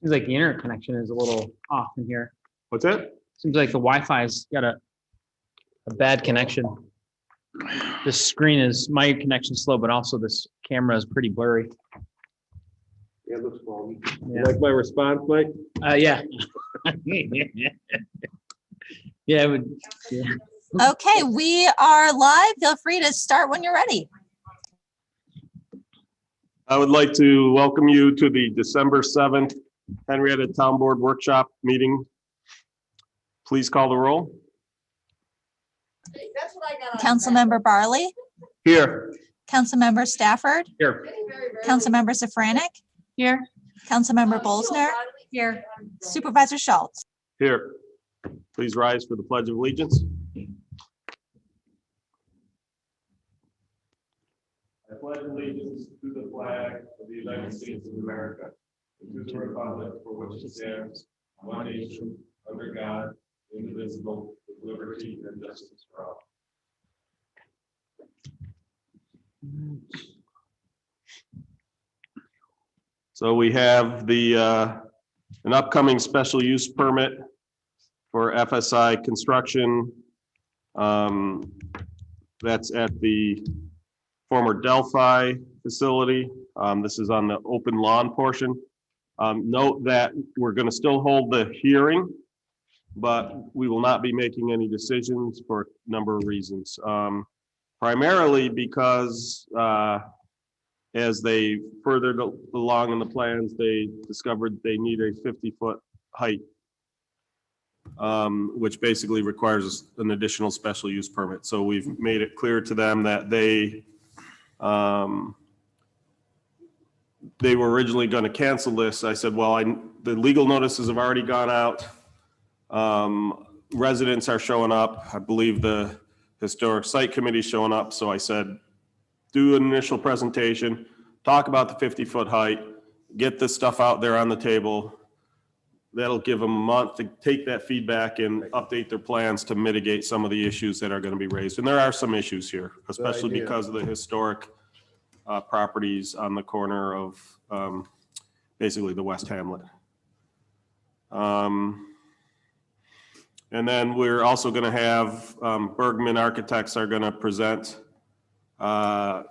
Seems like the internet connection is a little off in here. What's that? Seems like the Wi-Fi's got a bad connection. This screen is, my connection's slow, but also this camera is pretty blurry. Yeah, it looks foggy. Yeah. You like my response, Mike? Yeah. Yeah, it would. Yeah. Okay, we are live. Feel free to start when you're ready. I would like to welcome you to the December 7th Henrietta Town Board Workshop meeting. Please call the roll. Councilmember Barley, Here. Councilmember Stafford, Here. Councilmember Safranek. Here. Councilmember Bolsner. Here. Supervisor Schultz. Here. Please rise for the Pledge of Allegiance. I pledge allegiance to the flag of the United States of America and to the republic for which it stands, one nation, under God, indivisible, with liberty and justice for all. So we have the an upcoming special use permit for FSI construction. That's at the former Delphi facility. This is on the open lawn portion. Note that we're going to still hold the hearing, but we will not be making any decisions for a number of reasons. Primarily because as they furthered along in the plans, they discovered they need a 50-foot height, which basically requires an additional special use permit. So we've made it clear to them that they were originally going to cancel this. I said, well, the legal notices have already gone out. Residents are showing up. I believe the historic site committee is showing up. So I said, do an initial presentation, talk about the 50-foot height, get this stuff out there on the table. That'll give them a month to take that feedback and update their plans to mitigate some of the issues that are going to be raised. And there are some issues here, especially because of the historic properties on the corner of basically the West Hamlet. And then we're also going to have Bergman Architects are going to present the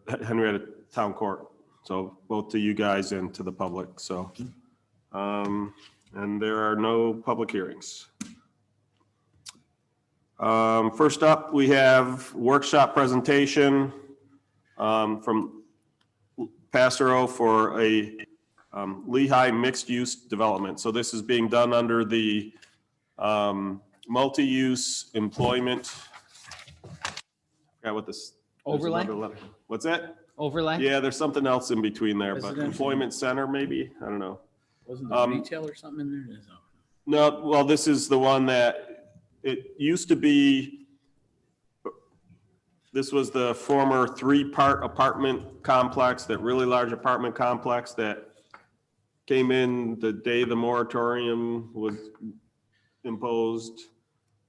Henrietta Town Court. So both to you guys and to the public. So. And there are no public hearings. First up, we have workshop presentation from Passero for a Lehigh mixed-use development. So this is being done under the multi-use employment. I forgot what this Overlay? What's that? Overlay? Yeah, there's something else in between there, but Residential. employment center maybe. I don't know. Wasn't there retail or something in there? No, well, this is the one that it used to be. This was the former 3-part apartment complex, that really large apartment complex that came in the day the moratorium was imposed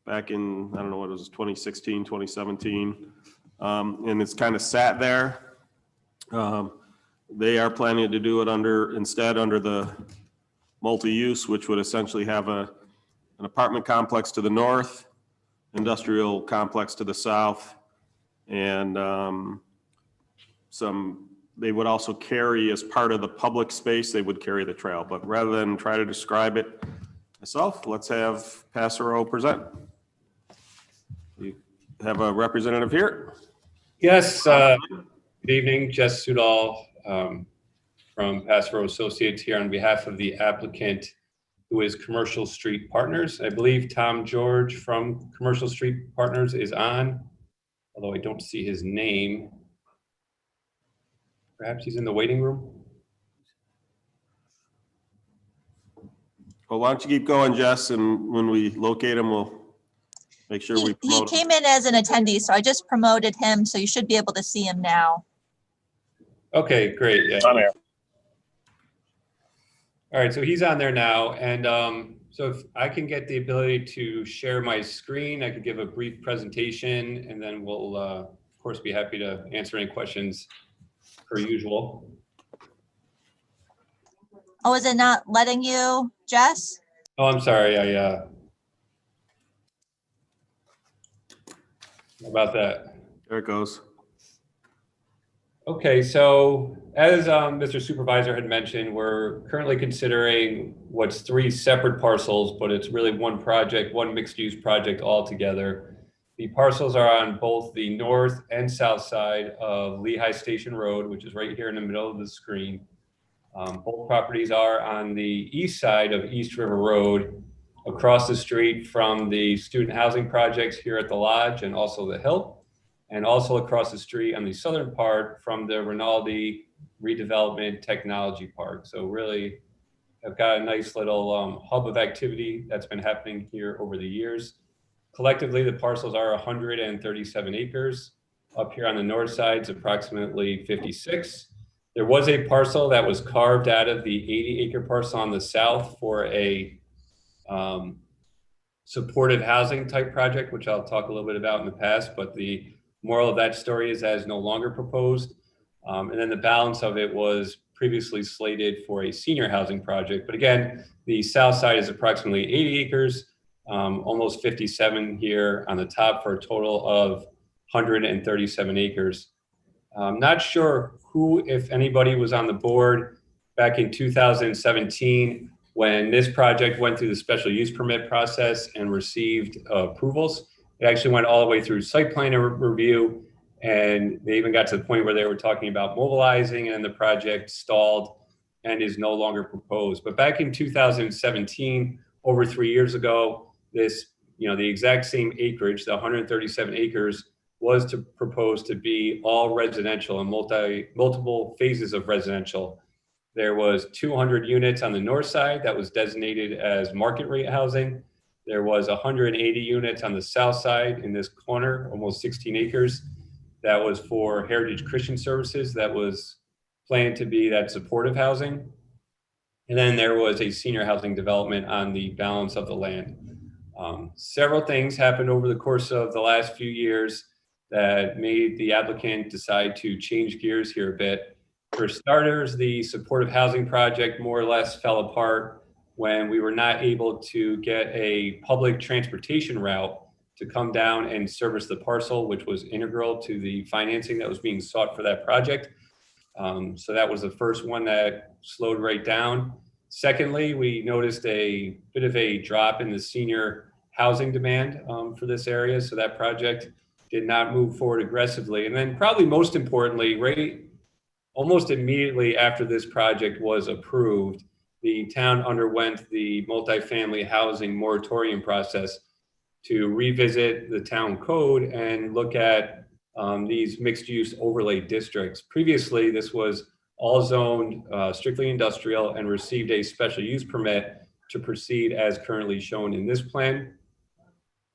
back in, I don't know what it was, 2016, 2017. And it's kind of sat there. They are planning to do it instead under the multi-use, which would essentially have an apartment complex to the north, industrial complex to the south, and they would also carry, as part of the public space, they would carry the trail. But rather than try to describe it myself, let's have Passero present. You have a representative here? Yes, good evening, Jess Sudol from Passero Associates here on behalf of the applicant, who is Commercial Street Partners. I believe Tom George from Commercial Street Partners is on, although I don't see his name. Perhaps he's in the waiting room. Well, why don't you keep going, Jess, and when we locate him, we'll make sure we He promote him. came in as an attendee, so I just promoted him, so you should be able to see him now. Okay, great. Yeah. I'm here. All right, so he's on there now. And so if I can get the ability to share my screen, I could give a brief presentation, and then we'll, of course, be happy to answer any questions per usual. Oh, is it not letting you, Jess? Oh, I'm sorry. How about that? There it goes. Okay, so as Mr. Supervisor had mentioned, we're currently considering what's 3 separate parcels, but it's really one project, one mixed-use project altogether. The parcels are on both the north and south side of Lehigh Station Road, which is right here in the middle of the screen. Both properties are on the east side of East River Road, across the street from the student housing projects here at the Lodge and also the Hill, and also across the street on the southern part from the Rinaldi Redevelopment Technology Park. So really, I've got a nice little hub of activity that's been happening here over the years. Collectively, the parcels are 137 acres. Up here on the north side, it's approximately 56. There was a parcel that was carved out of the 80-acre parcel on the south for a supportive housing type project, which I'll talk a little bit about in the past, but the moral of that story is that is no longer proposed. And then the balance of it was previously slated for a senior housing project. But again, the south side is approximately 80 acres, almost 57 here on the top for a total of 137 acres. I'm not sure who, if anybody, was on the board back in 2017 when this project went through the special use permit process and received approvals. It actually went all the way through site plan review, and they even got to the point where they were talking about mobilizing, and the project stalled and is no longer proposed. But back in 2017, over 3 years ago, this, the exact same acreage, the 137 acres, was to propose to be all residential and multiple phases of residential. There was 200 units on the north side that was designated as market rate housing. There was 180 units on the south side in this corner, almost 16 acres. That was for Heritage Christian Services. That was planned to be that supportive housing. And then there was a senior housing development on the balance of the land. Several things happened over the course of the last few years that made the applicant decide to change gears here a bit. For starters, the supportive housing project more or less fell apart when we were not able to get a public transportation route to come down and service the parcel, which was integral to the financing that was being sought for that project. So that was the first one that slowed right down. Secondly, we noticed a bit of a drop in the senior housing demand for this area. So that project did not move forward aggressively. And then probably most importantly, right almost immediately after this project was approved, the town underwent the multifamily housing moratorium process to revisit the town code and look at these mixed-use overlay districts. Previously, this was all zoned strictly industrial and received a special use permit to proceed as currently shown in this plan.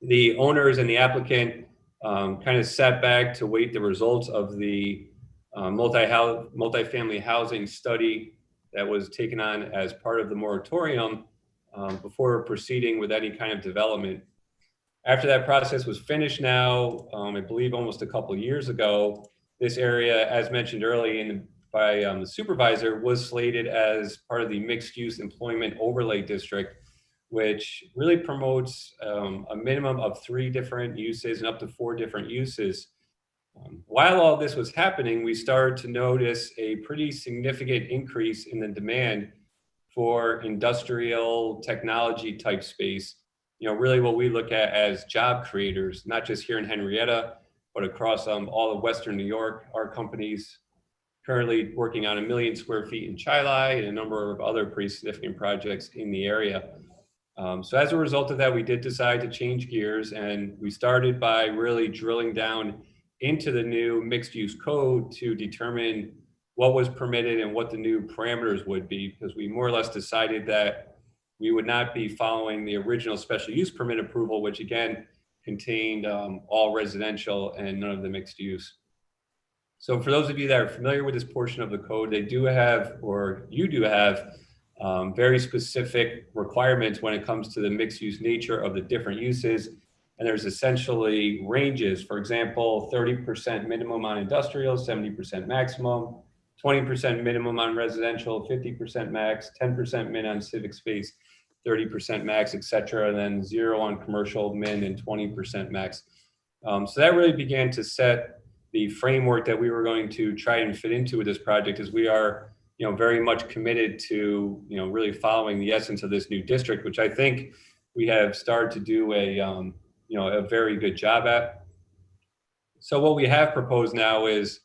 The owners and the applicant kind of sat back to wait the results of the multifamily housing study that was taken on as part of the moratorium before proceeding with any kind of development. After that process was finished now, I believe almost a couple of years ago, this area, as mentioned earlier by the supervisor, was slated as part of the mixed-use employment overlay district, which really promotes a minimum of 3 different uses and up to 4 different uses. While all this was happening, we started to notice a pretty significant increase in the demand for industrial technology type space. Really what we look at as job creators, not just here in Henrietta, but across all of Western New York. Our company's currently working on 1 million square feet in Chilai and a number of other pretty significant projects in the area. So as a result of that, we did decide to change gears, and we started by really drilling down into the new mixed use code to determine what was permitted and what the new parameters would be, because we more or less decided that we would not be following the original special use permit approval, which again contained all residential and none of the mixed use. So for those of you that are familiar with this portion of the code, they do have, or you do have, very specific requirements when it comes to the mixed use nature of the different uses. And there's essentially ranges, for example, 30% minimum on industrial, 70% maximum, 20% minimum on residential, 50% max, 10% min on civic space, 30% max, et cetera, and then 0 on commercial min and 20% max. So that really began to set the framework that we were going to try and fit into with this project, as we are, very much committed to, really following the essence of this new district, which I think we have started to do a very good job at. So what we have proposed now is,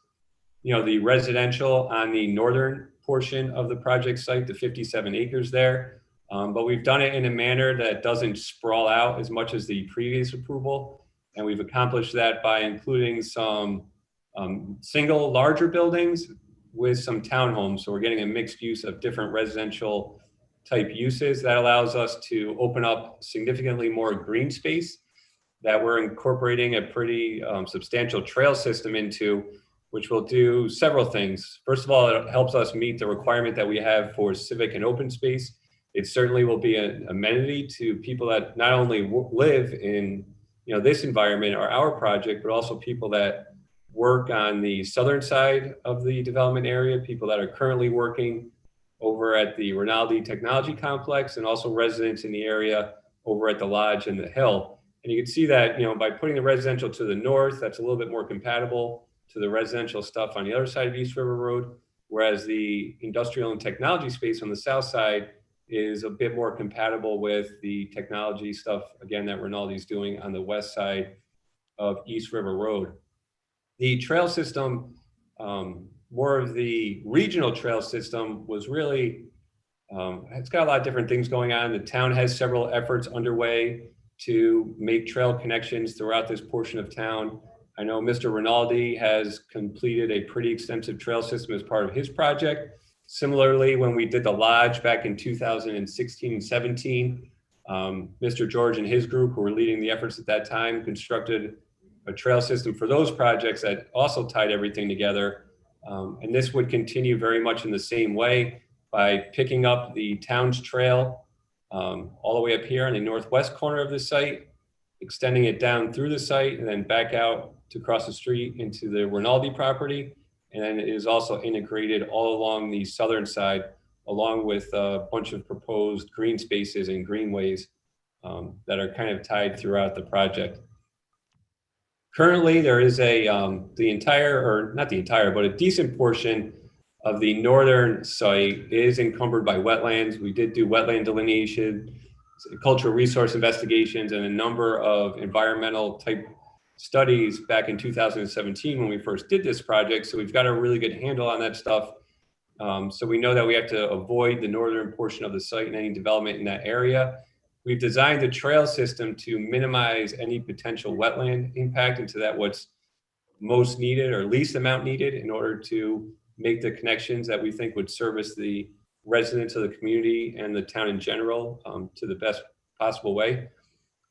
the residential on the northern portion of the project site, the 57 acres there. But we've done it in a manner that doesn't sprawl out as much as the previous approval. And we've accomplished that by including some single larger buildings with some townhomes. So we're getting a mixed use of different residential type uses. That allows us to open up significantly more green space that we're incorporating a pretty substantial trail system into, which will do several things. First of all, it helps us meet the requirement that we have for civic and open space. It certainly will be an amenity to people that not only live in this environment or our project, but also people that work on the southern side of the development area, people that are currently working over at the Rinaldi Technology Complex, and also residents in the area over at the Lodge and the Hill. And you can see that, by putting the residential to the north, that's a little bit more compatible to the residential stuff on the other side of East River Road, whereas the industrial and technology space on the south side is a bit more compatible with the technology stuff, again, that Rinaldi's doing on the west side of East River Road. The trail system, more of the regional trail system, was really, it's got a lot of different things going on. The town has several efforts underway to make trail connections throughout this portion of town. I know Mr. Rinaldi has completed a pretty extensive trail system as part of his project. Similarly, when we did the Lodge back in 2016 and 17, Mr. George and his group, who were leading the efforts at that time, constructed a trail system for those projects that also tied everything together. And this would continue very much in the same way by picking up the town's trail all the way up here on the northwest corner of the site, extending it down through the site, and then back out to cross the street into the Rinaldi property. And then it is also integrated all along the southern side, along with a bunch of proposed green spaces and greenways that are kind of tied throughout the project. Currently, there is the entire, or not the entire, but a decent portion of the northern site is encumbered by wetlands. We did do wetland delineation, cultural resource investigations, and a number of environmental type studies back in 2017 when we first did this project. So we've got a really good handle on that stuff. So we know that we have to avoid the northern portion of the site and any development in that area. We've designed the trail system to minimize any potential wetland impact into that what's most needed or least amount needed in order to make the connections that we think would service the residents of the community and the town in general to the best possible way.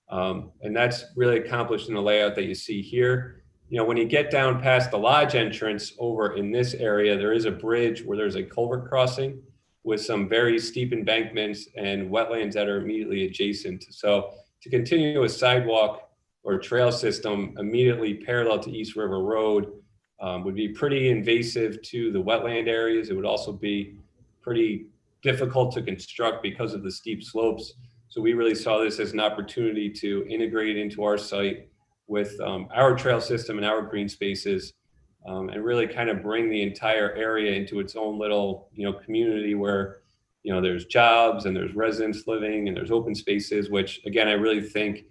And that's really accomplished in the layout that you see here. When you get down past the Lodge entrance over in this area, there is a bridge where there's a culvert crossing with some very steep embankments and wetlands that are immediately adjacent. So to continue a sidewalk or trail system immediately parallel to East River Road would be pretty invasive to the wetland areas. It would also be pretty difficult to construct because of the steep slopes. So we really saw this as an opportunity to integrate into our site with our trail system and our green spaces, and really kind of bring the entire area into its own little, community where, there's jobs and there's residents living and there's open spaces, which again, I really think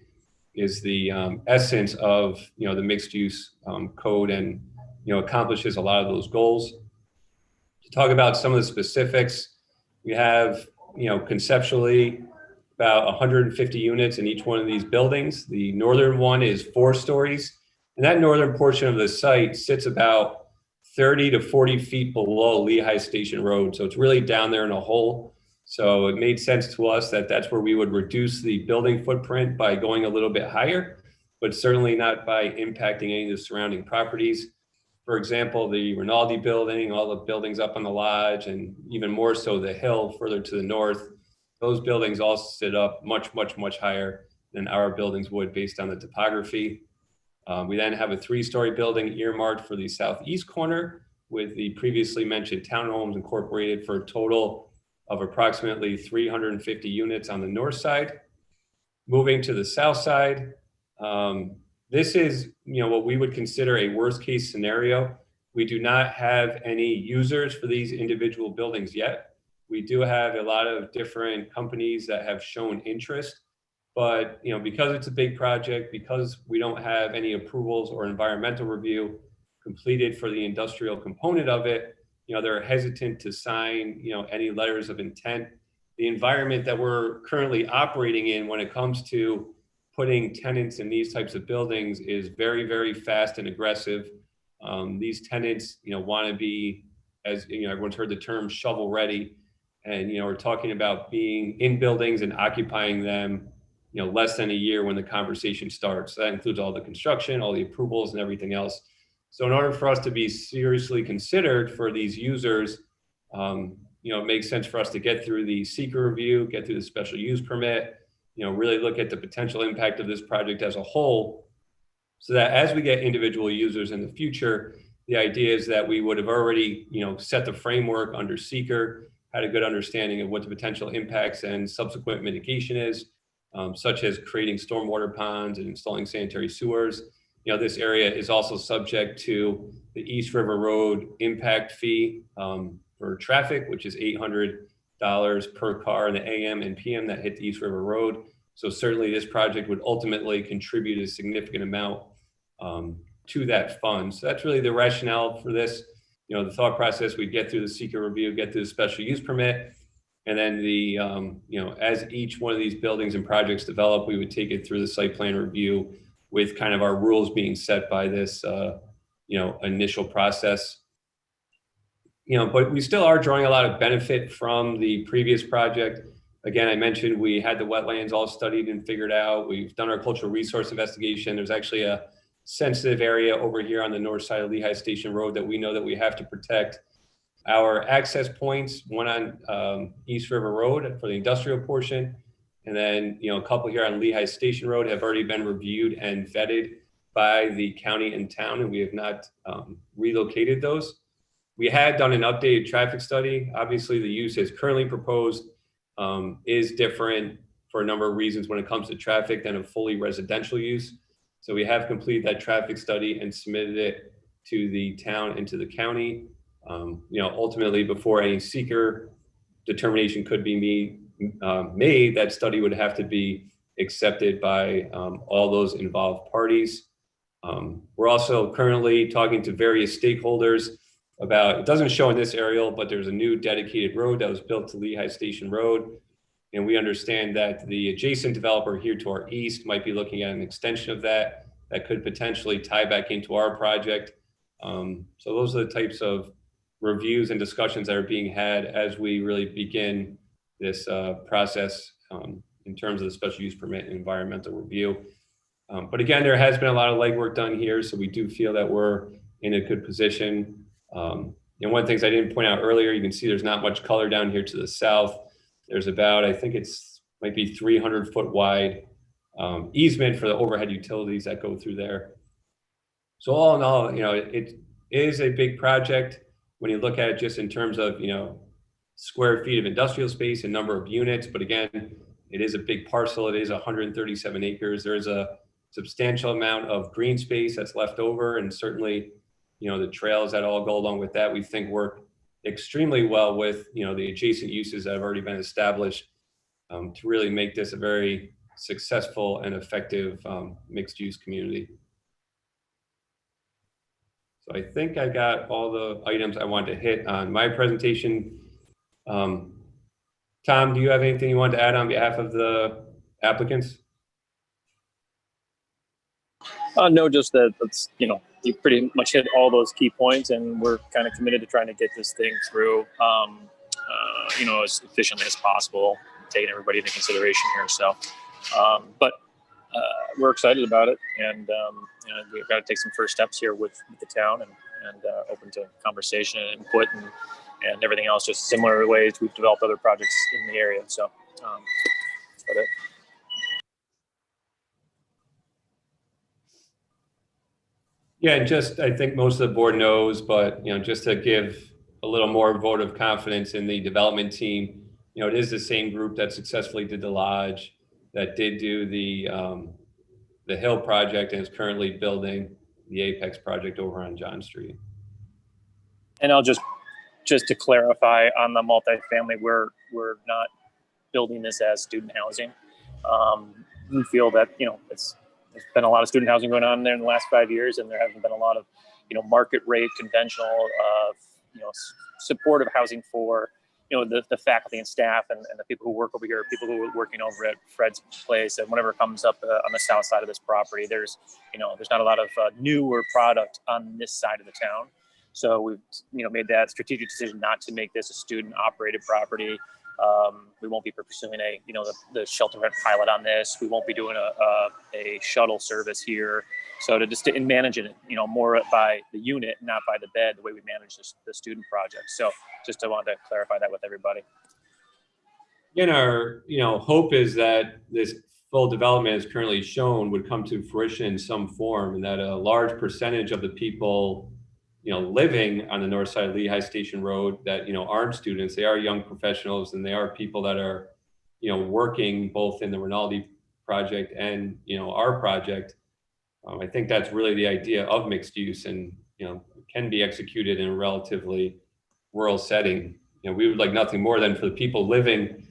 is the essence of, the mixed use code and, accomplishes a lot of those goals. To talk about some of the specifics, we have, conceptually about 150 units in each one of these buildings. The northern one is 4 stories. And that northern portion of the site sits about 30 to 40 feet below Lehigh Station Road. So it's really down there in a hole. So it made sense to us that that's where we would reduce the building footprint by going a little bit higher, but certainly not by impacting any of the surrounding properties. For example, the Rinaldi building, all the buildings up on the Lodge, and even more so the Hill further to the north, those buildings all sit up much, much, much higher than our buildings would based on the topography. We then have a 3-story building earmarked for the southeast corner with the previously mentioned townhomes incorporated for a total of approximately 350 units on the north side. Moving to the south side, this is, what we would consider a worst case scenario. We do not have any users for these individual buildings yet. We do have a lot of different companies that have shown interest, but because it's a big project, because we don't have any approvals or environmental review completed for the industrial component of it, they're hesitant to sign, any letters of intent. The environment that we're currently operating in when it comes to putting tenants in these types of buildings is very, very fast and aggressive. These tenants, want to be, as everyone's heard the term, shovel ready. And, we're talking about being in buildings and occupying them, less than a year when the conversation starts. That includes all the construction, all the approvals and everything else. So in order for us to be seriously considered for these users, it makes sense for us to get through the seeker review, get through the special use permit, really look at the potential impact of this project as a whole, so that as we get individual users in the future, the idea is that we would have already, set the framework under seeker, had a good understanding of what the potential impacts and subsequent mitigation is, such as creating stormwater ponds and installing sanitary sewers. This area is also subject to the East River Road impact fee for traffic, which is $800 per car in the AM and PM that hit the East River Road. So certainly this project would ultimately contribute a significant amount to that fund. So that's really the rationale for this. The thought process, we'd get through the seeker review, get through the special use permit, and then the, as each one of these buildings and projects develop, we would take it through the site plan review with kind of our rules being set by this, initial process. But we still are drawing a lot of benefit from the previous project. Again, I mentioned we had the wetlands all studied and figured out. We've done our cultural resource investigation. There's actually a sensitive area over here on the north side of Lehigh Station Road that we know that we have to protect. Our access points, one on East River Road for the industrial portion, and then a couple here on Lehigh Station Road have already been reviewed and vetted by the county and town, and we have not relocated those. We had done an updated traffic study. Obviously, the use as currently proposed is different for a number of reasons when it comes to traffic than a fully residential use. So we have completed that traffic study and submitted it to the town and to the county. Ultimately, before any seeker determination could be made, that study would have to be accepted by all those involved parties. We're also currently talking to various stakeholders about, it doesn't show in this aerial, but there's a new dedicated road that was built to Lehigh Station Road. And we understand that the adjacent developer here to our east might be looking at an extension of that could potentially tie back into our project. So those are the types of reviews and discussions that are being had as we really begin this process in terms of the special use permit and environmental review. But again, there has been a lot of legwork done here, so we do feel that we're in a good position. And one of the things I didn't point out earlier, you can see there's not much color down here to the south. There's about, I think it's might be 300 foot wide easement for the overhead utilities that go through there. So all in all, it is a big project when you look at it just in terms of, square feet of industrial space and number of units. But again, it is a big parcel. It is 137 acres. There's a substantial amount of green space that's left over. And certainly, the trails that all go along with that, we think work extremely well with, the adjacent uses that have already been established to really make this a very successful and effective mixed use community. So I think I got all the items I wanted to hit on my presentation. Tom, do you have anything you want to add on behalf of the applicants? No, just that it's, you pretty much hit all those key points, and we're kind of committed to trying to get this thing through, as efficiently as possible, taking everybody into consideration here. So, but we're excited about it, and we've got to take some first steps here with the town, and open to conversation and input and everything else, just similar ways we've developed other projects in the area. So that's about it. Yeah, and just, I think most of the board knows, but, just to give a little more vote of confidence in the development team, it is the same group that successfully did the lodge, that did do the Hill project, and is currently building the Apex project over on John Street. And I'll just to clarify on the multifamily, we're not building this as student housing. We feel that, there's been a lot of student housing going on there in the last 5 years, and there hasn't been a lot of, market rate, conventional, supportive housing for, the faculty and staff and the people who work over here, people who are working over at Fred's place, and whatever comes up on the south side of this property. There's not a lot of newer product on this side of the town. So we've, made that strategic decision not to make this a student operated property. We won't be pursuing the shelter rent pilot on this. We won't be doing a shuttle service here. So to just manage it, more by the unit, not by the bed, the way we manage the student project. So just I wanted to clarify that with everybody. Again, our hope is that this full development as currently shown would come to fruition in some form, and that a large percentage of the people living on the north side of Lehigh Station Road that, aren't students, they are young professionals, and they are people that are, working both in the Rinaldi project and, our project. I think that's really the idea of mixed use, and, can be executed in a relatively rural setting. We would like nothing more than for the people living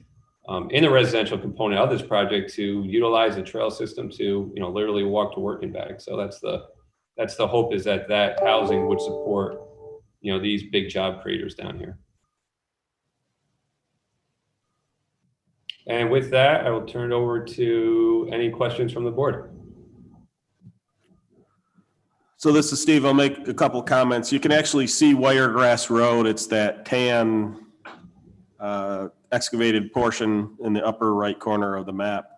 in the residential component of this project to utilize the trail system to, literally walk to work and back. So that's the hope, is that housing would support, these big job creators down here. And with that, I will turn it over to any questions from the board. So this is Steve. I'll make a couple comments. You can actually see Wiregrass Road. It's that tan excavated portion in the upper right corner of the map.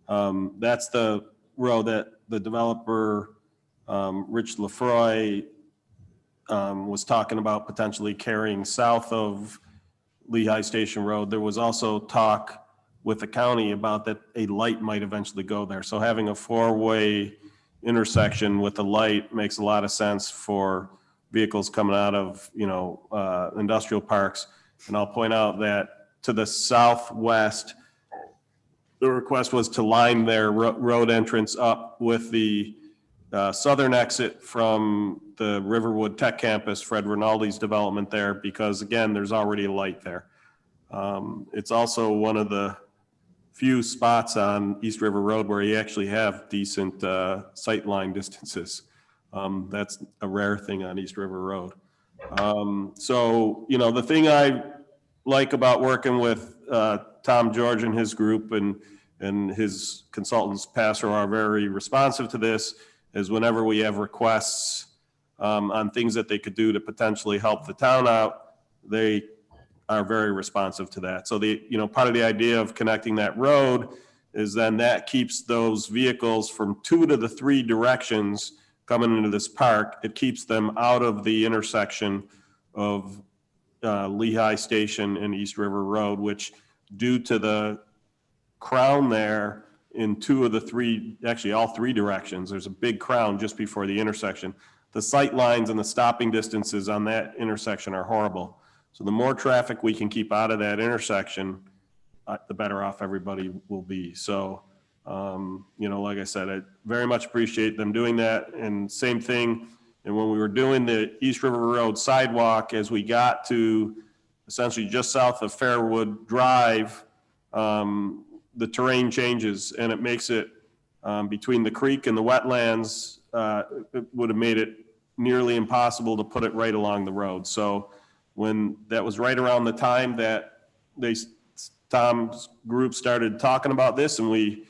That's the road that the developer, Rich Lefroy, was talking about potentially carrying south of Lehigh Station Road. There was also talk with the county about that a light might eventually go there. So having a four-way intersection with a light makes a lot of sense for vehicles coming out of, industrial parks. And I'll point out that to the southwest, the request was to line their road entrance up with the southern exit from the Riverwood Tech Campus, Fred Rinaldi's development there, because again, there's already a light there. It's also one of the few spots on East River Road where you actually have decent sight line distances. That's a rare thing on East River Road. So, the thing I like about working with Tom George and his group and his consultants, Passer, are very responsive to this, is whenever we have requests on things that they could do to potentially help the town out, they are very responsive to that. So part of the idea of connecting that road is then that keeps those vehicles from 2 to the 3 directions coming into this park. It keeps them out of the intersection of Lehigh Station and East River Road, which, due to the crown there in 2 of the 3, actually all 3 directions, there's a big crown just before the intersection. The sight lines and the stopping distances on that intersection are horrible. So the more traffic we can keep out of that intersection, the better off everybody will be. So, like I said, I very much appreciate them doing that. And same thing, and when we were doing the East River Road sidewalk, as we got to essentially just south of Fairwood Drive, the terrain changes, and it makes it between the creek and the wetlands, it would have made it nearly impossible to put it right along the road. So when that was right around the time that Tom's group started talking about this, and we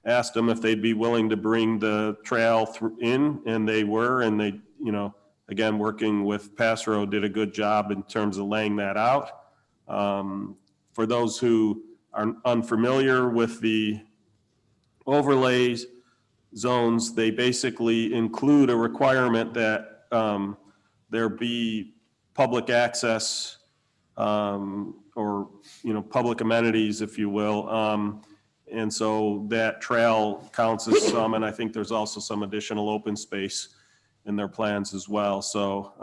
asked them if they'd be willing to bring the trail in, and they were, and they, again, working with Passero, did a good job in terms of laying that out. For those who are unfamiliar with the overlays zones, they basically include a requirement that there be public access or public amenities, if you will, and so that trail counts as some, and I think there's also some additional open space in their plans as well. So,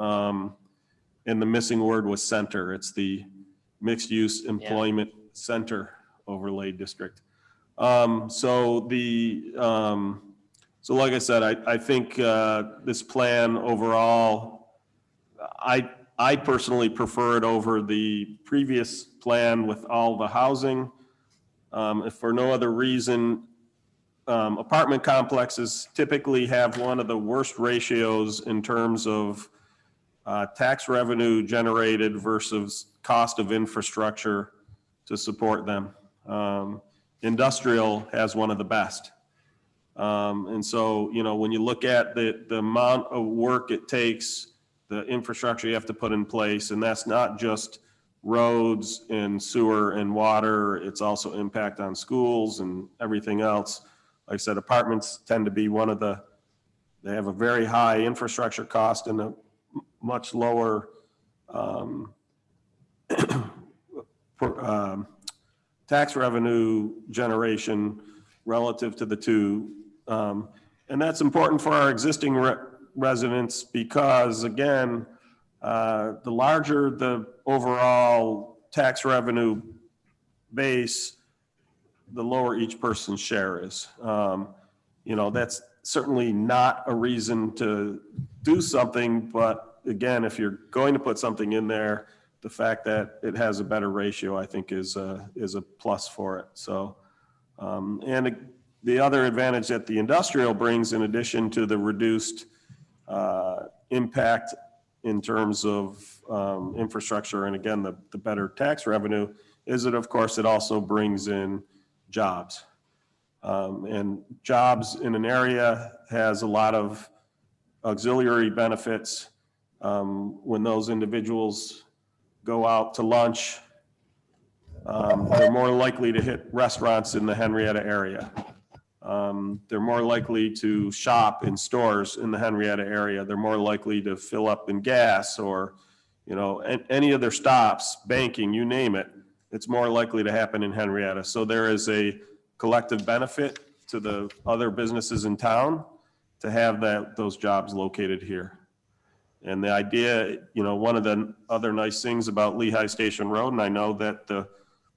and the missing word was center. It's the Mixed Use Employment Center Overlay District. So like I said, I think this plan overall, I personally prefer it over the previous plan with all the housing. If for no other reason, apartment complexes typically have one of the worst ratios in terms of tax revenue generated versus cost of infrastructure to support them. Industrial has one of the best. And so, you know, when you look at the amount of work it takes, the infrastructure you have to put in place, and that's not just roads and sewer and water, it's also impact on schools and everything else. Like I said, apartments tend to be they have a very high infrastructure cost and a much lower tax revenue generation relative to the two. And that's important for our existing residents because, again, the larger the overall tax revenue base, the lower each person's share is. You know, that's certainly not a reason to do something, but again, if you're going to put something in there, the fact that it has a better ratio, I think is a plus for it. So, and the other advantage that the industrial brings, in addition to the reduced impact in terms of infrastructure, and again, the better tax revenue, is that of course it also brings in jobs. And jobs in an area has a lot of auxiliary benefits. When those individuals go out to lunch, they're more likely to hit restaurants in the Henrietta area. They're more likely to shop in stores in the Henrietta area. They're more likely to fill up in gas or, you know, any of their stops, banking, you name it, it's more likely to happen in Henrietta. So there is a collective benefit to the other businesses in town to have those jobs located here. And the idea, you know, one of the other nice things about Lehigh Station Road, and I know that the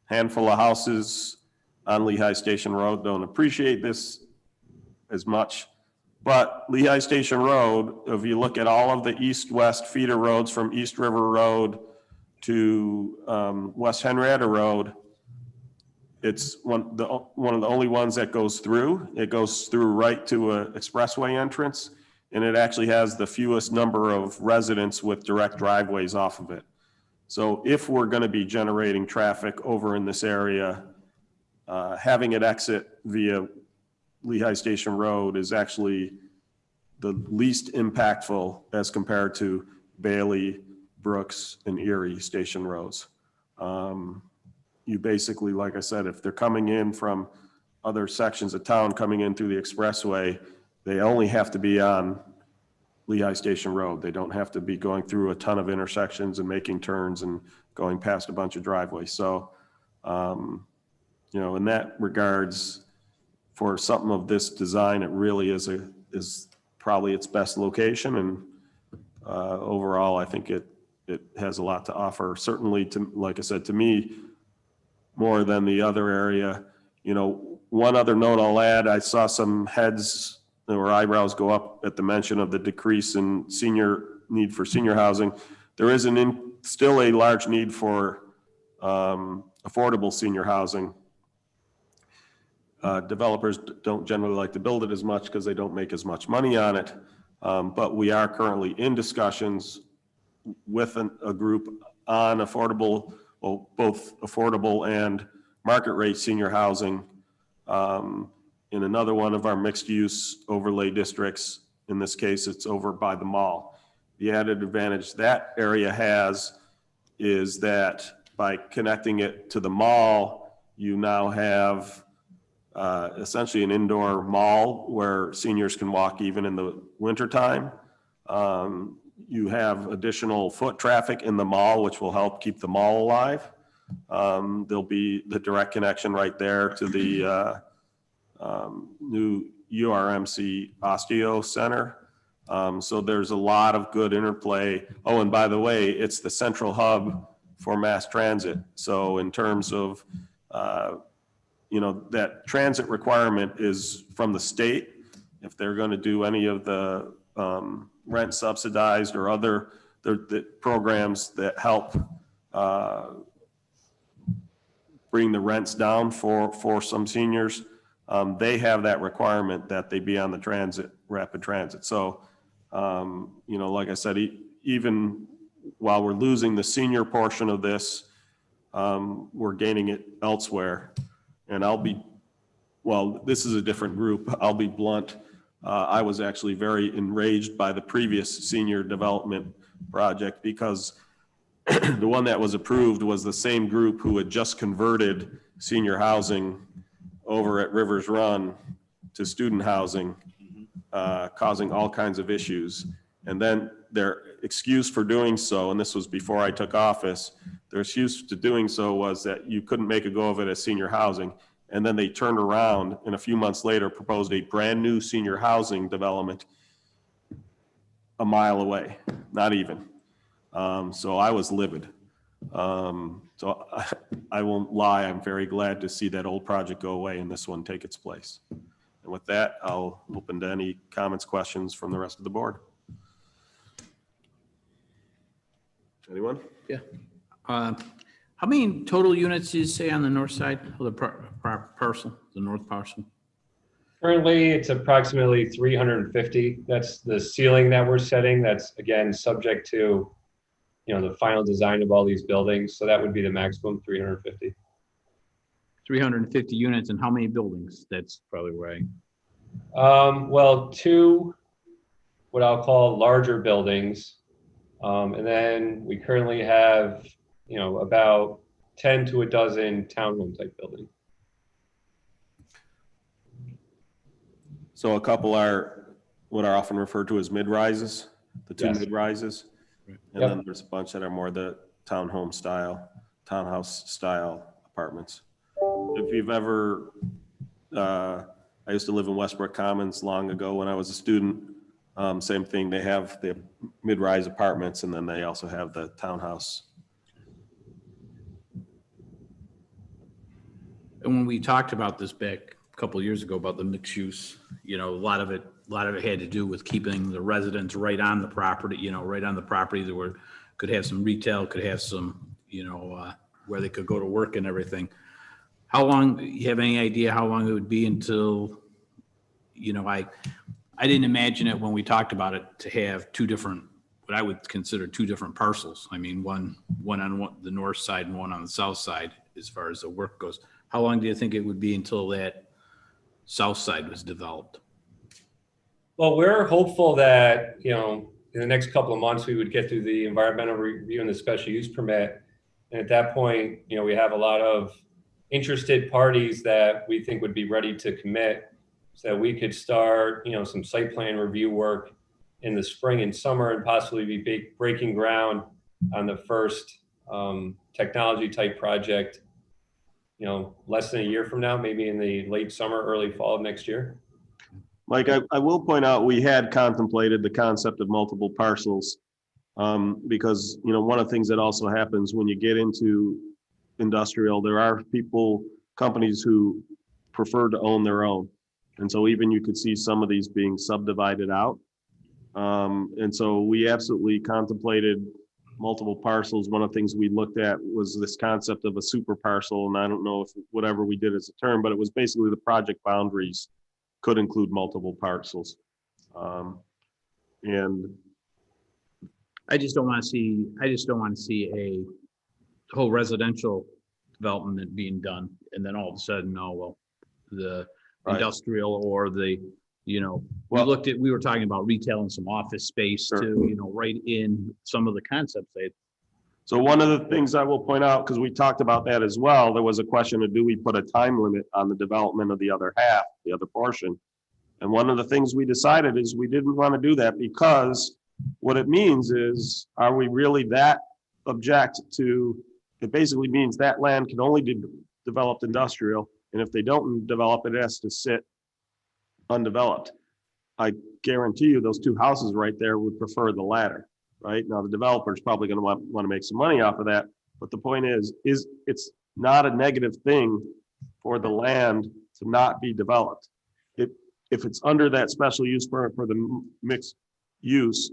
handful of houses on Lehigh Station Road don't appreciate this as much, but Lehigh Station Road, if you look at all of the east-west feeder roads from East River Road to West Henrietta Road, it's one of the only ones that goes through. It goes through right to an expressway entrance, and it actually has the fewest number of residents with direct driveways off of it. So if we're going to be generating traffic over in this area, having it exit via Lehigh Station Road is actually the least impactful as compared to Bailey, Brooks, and Erie Station Roads. You basically, like I said, if they're coming in from other sections of town, coming in through the expressway, they only have to be on Lehigh Station Road. They don't have to be going through a ton of intersections and making turns and going past a bunch of driveways. So, you know, in that regards, for something of this design, it really is probably its best location. And overall, I think it has a lot to offer. Certainly, to, like I said, to me, more than the other area. You know, one other note I'll add, I saw some heads or eyebrows go up at the mention of the decrease in need for senior housing. There is still a large need for affordable senior housing. Developers don't generally like to build it as much because they don't make as much money on it. But we are currently in discussions with a group on affordable, well, both affordable and market rate senior housing in another one of our mixed use overlay districts. In this case, it's over by the mall. The added advantage that area has is that by connecting it to the mall, you now have essentially an indoor mall where seniors can walk even in the wintertime. You have additional foot traffic in the mall, which will help keep the mall alive. There'll be the direct connection right there to the new Urmc Osteo Center. So there's a lot of good interplay. Oh, and by the way, it's the central hub for mass transit. So in terms of, that transit requirement is from the state. If they're going to do any of the rent subsidized or other the programs that help bring the rents down for some seniors, they have that requirement that they be on the rapid transit. So, like I said, even while we're losing the senior portion of this, we're gaining it elsewhere. And this is a different group. I'll be blunt. I was actually very enraged by the previous senior development project because the one that was approved was the same group who had just converted senior housing over at Rivers Run to student housing, causing all kinds of issues. And then their excuse for doing so, and this was before I took office, their excuse to doing so was that you couldn't make a go of it as senior housing. And then they turned around and a few months later proposed a brand new senior housing development a mile away, not even. So I was livid. So I won't lie, I'm very glad to see that old project go away and this one take its place. And with that, I'll open to any comments, questions from the rest of the board. Anyone? Yeah. How many total units did you say on the north side of the parcel, the north parcel? Currently, it's approximately 350. That's the ceiling that we're setting. That's, again, subject to, the final design of all these buildings. So that would be the maximum, 350. 350 units, and how many buildings? That's probably right. Well, 2, what I'll call larger buildings. And then we currently have, about 10 to a dozen townhome type buildings. So a couple are what are often referred to as mid-rises, the two Yes. mid-rises. Right. And Yep. then there's a bunch that are more the townhouse style apartments. If you've ever, I used to live in Westbrook Commons long ago when I was a student. Same thing, they have the mid-rise apartments and then they also have the townhouse. And when we talked about this back a couple of years ago about the mixed use, a lot of it had to do with keeping the residents right on the property, right on the property that could have some retail, could have some, where they could go to work and everything. How long, you have any idea how long it would be until, I didn't imagine it when we talked about it to have two different, what I would consider two different parcels. I mean, one on the north side and one on the south side as far as the work goes. How long do you think it would be until that south side was developed? Well, we're hopeful that, in the next couple of months, we would get through the environmental review and the special use permit. And at that point, we have a lot of interested parties that we think would be ready to commit so that we could start, some site plan review work in the spring and summer and possibly be breaking ground on the first technology type project, less than a year from now, maybe in the late summer, early fall of next year. Mike, I will point out, we had contemplated the concept of multiple parcels because, one of the things that also happens when you get into industrial, there are companies who prefer to own their own. And so even you could see some of these being subdivided out. And so we absolutely contemplated multiple parcels. One of the things we looked at was this concept of a super parcel. And I don't know if whatever we did as a term, but it was basically the project boundaries could include multiple parcels. And I just don't want to see a whole residential development being done. And then all of a sudden, the Right. industrial or the, we were talking about retail and some office space Sure. too, right in some of the concepts. so one of the things I will point out, because we talked about that as well, there was a question of do we put a time limit on the development of the other half, the other portion? And one of the things we decided is we didn't want to do that because what it means is, are we really that object to, it basically means that land can only be developed industrial. And if they don't develop it, it has to sit undeveloped. I guarantee you those two houses right there would prefer the latter, right? Now, the developer's probably gonna want to make some money off of that, but the point is it's not a negative thing for the land to not be developed. If it's under that special use permit for the mixed use,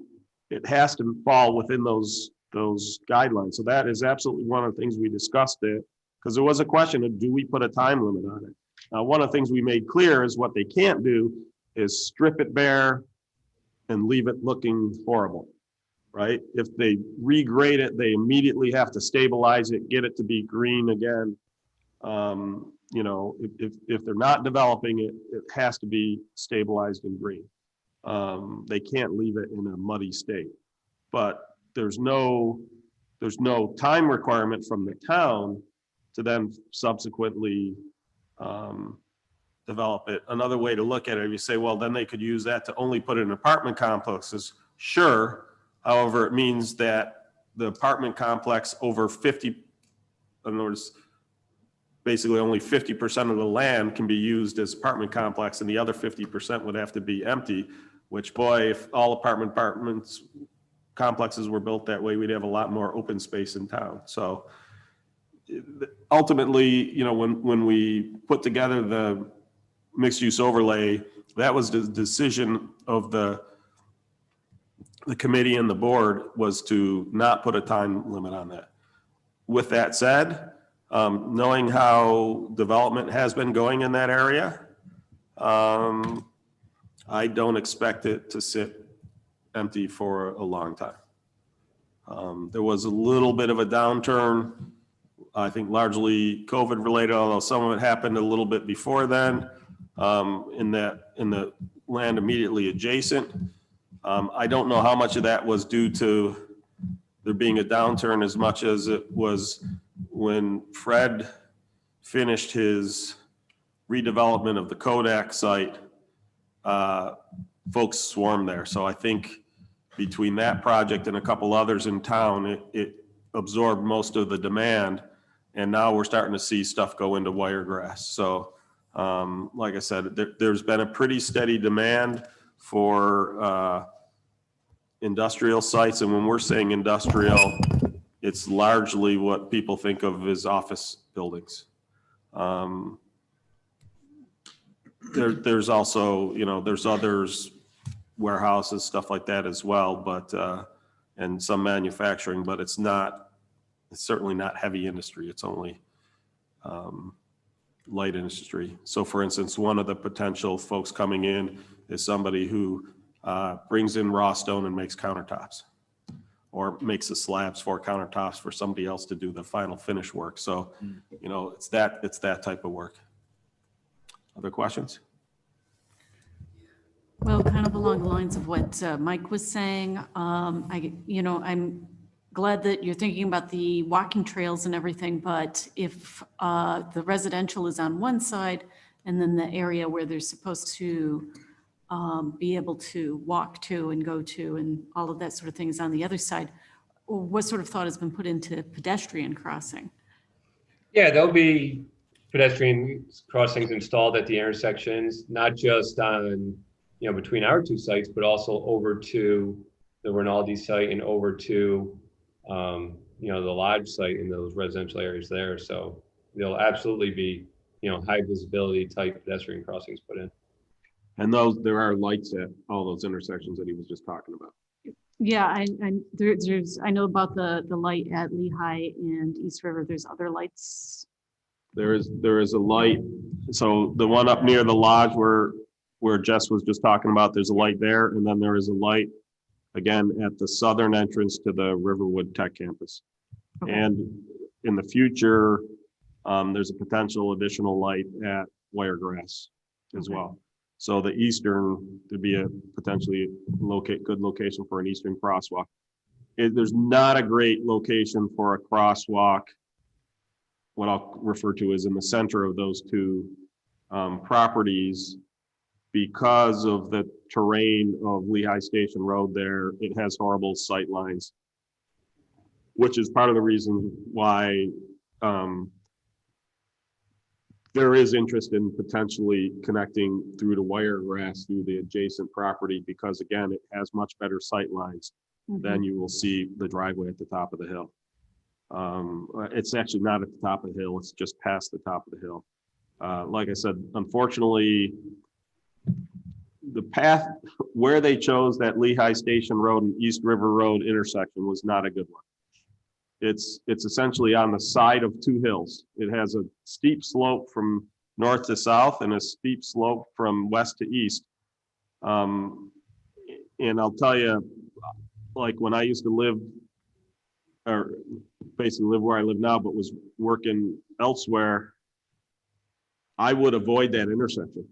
it has to fall within those guidelines. So that is absolutely one of the things we discussed it, because there was a question of, do we put a time limit on it? Now, one of the things we made clear is what they can't do is strip it bare and leave it looking horrible, right? If they regrade it, they immediately have to stabilize it, get it to be green again. You know, if they're not developing it, it has to be stabilized and green. They can't leave it in a muddy state. But there's no time requirement from the town to then subsequently develop it. Another way to look at it, if you say, well, then they could use that to only put in apartment complexes. Sure. However, it means that the apartment complex over 50, in other words, basically only 50% of the land can be used as apartment complex, and the other 50% would have to be empty, which, boy, if all apartments complexes were built that way, we'd have a lot more open space in town. So ultimately, you know, when we put together the mixed use overlay, that was the decision of the committee and the board, was to not put a time limit on that. With that said, knowing how development has been going in that area, I don't expect it to sit empty for a long time. There was a little bit of a downturn, I think largely COVID related, although some of it happened a little bit before then, in the land immediately adjacent. I don't know how much of that was due to there being a downturn as much as it was when Fred finished his redevelopment of the Kodak site, folks swarmed there. So I think between that project and a couple others in town, it absorbed most of the demand. And now we're starting to see stuff go into Wiregrass. So like I said, there's been a pretty steady demand for industrial sites. And when we're saying industrial, it's largely what people think of as office buildings. There's also, you know, there's others, warehouses, stuff like that as well, but, and some manufacturing, but it's certainly not heavy industry. It's only light industry. So for instance, one of the potential folks coming in is somebody who brings in raw stone and makes countertops, or makes the slabs for countertops for somebody else to do the final finish work. So, you know, it's that type of work. Other questions? Well, kind of along the lines of what Mike was saying, I'm glad that you're thinking about the walking trails and everything, but if the residential is on one side and then the area where they're supposed to be able to walk to and go to and all of that sort of thing is on the other side, what sort of thought has been put into pedestrian crossing? Yeah, there'll be pedestrian crossings installed at the intersections, not just on, you know, between our two sites, but also over to the Rinaldi site and over to, you know, the Lodge site in those residential areas there. So there'll absolutely be, you know, high visibility type pedestrian crossings put in. And there are lights at all those intersections that he was just talking about. Yeah, I know about the light at Lehigh and East River. There's other lights. There is a light. So the one up near the Lodge where Jess was just talking about, there's a light there. And then there is a light again at the southern entrance to the Riverwood Tech campus. Okay. And in the future, there's a potential additional light at Wiregrass as well. So the eastern, to be a potentially good location for an eastern crosswalk. There's not a great location for a crosswalk, what I'll refer to as in the center of those two properties, because of the terrain of Lehigh Station Road there. It has horrible sight lines, which is part of the reason why there is interest in potentially connecting through the wiregrass through the adjacent property because again, it has much better sight lines than you will see the driveway at the top of the hill. It's actually not at the top of the hill, it's just past the top of the hill. Like I said, unfortunately, the path where they chose that Lehigh Station Road and East River Road intersection was not a good one. It's essentially on the side of two hills. It has a steep slope from north to south and a steep slope from west to east. And I'll tell you, like when I used to live, or basically live where I live now, but was working elsewhere, I would avoid that intersection.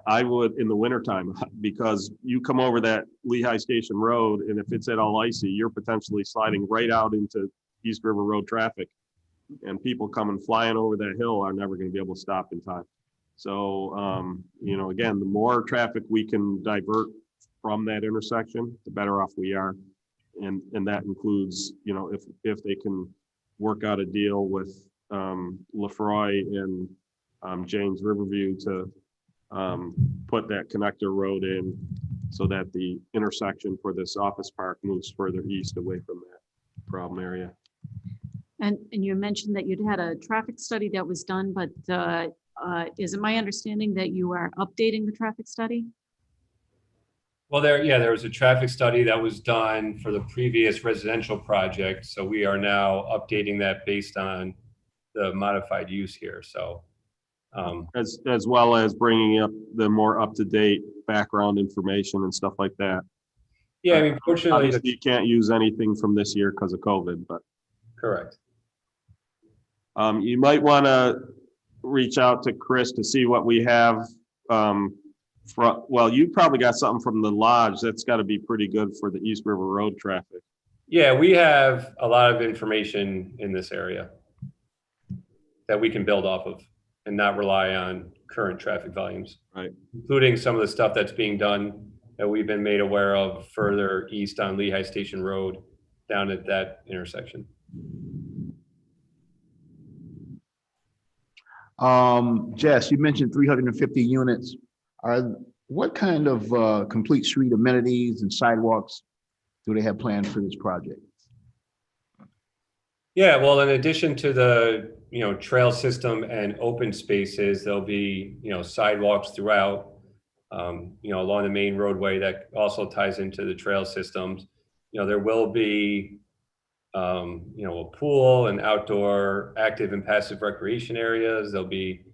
I would in the wintertime because you come over that Lehigh Station Road and if it's at all icy, you're potentially sliding right out into East River Road traffic and people coming flying over that hill are never going to be able to stop in time. So, you know, again, the more traffic we can divert from that intersection, the better off we are. And that includes, you know, if they can work out a deal with Lefroy and James Riverview to put that connector road in so that the intersection for this office park moves further east away from that problem area. And you mentioned that you'd had a traffic study that was done, but is it my understanding that you are updating the traffic study? Well, there was a traffic study that was done for the previous residential project. So we are now updating that based on the modified use here. So as well as bringing up the more up-to-date background information and stuff like that. yeah, I mean, fortunately, Obviously, you can't use anything from this year because of COVID, but correct. you might want to reach out to Chris to see what we have. Well, you probably got something from the lodge. That's got to be pretty good for the East River Road traffic. Yeah, we have a lot of information in this area that we can build off of and not rely on current traffic volumes, Right. including some of the stuff that's being done that we've been made aware of further east on Lehigh Station Road down at that intersection. Jess, you mentioned 350 units. What kind of complete street amenities and sidewalks do they have planned for this project? Yeah, well, in addition to the, you know, trail system and open spaces, there'll be, you know, sidewalks throughout, you know, along the main roadway that also ties into the trail systems. You know, there will be, you know, a pool and outdoor active and passive recreation areas. There'll be,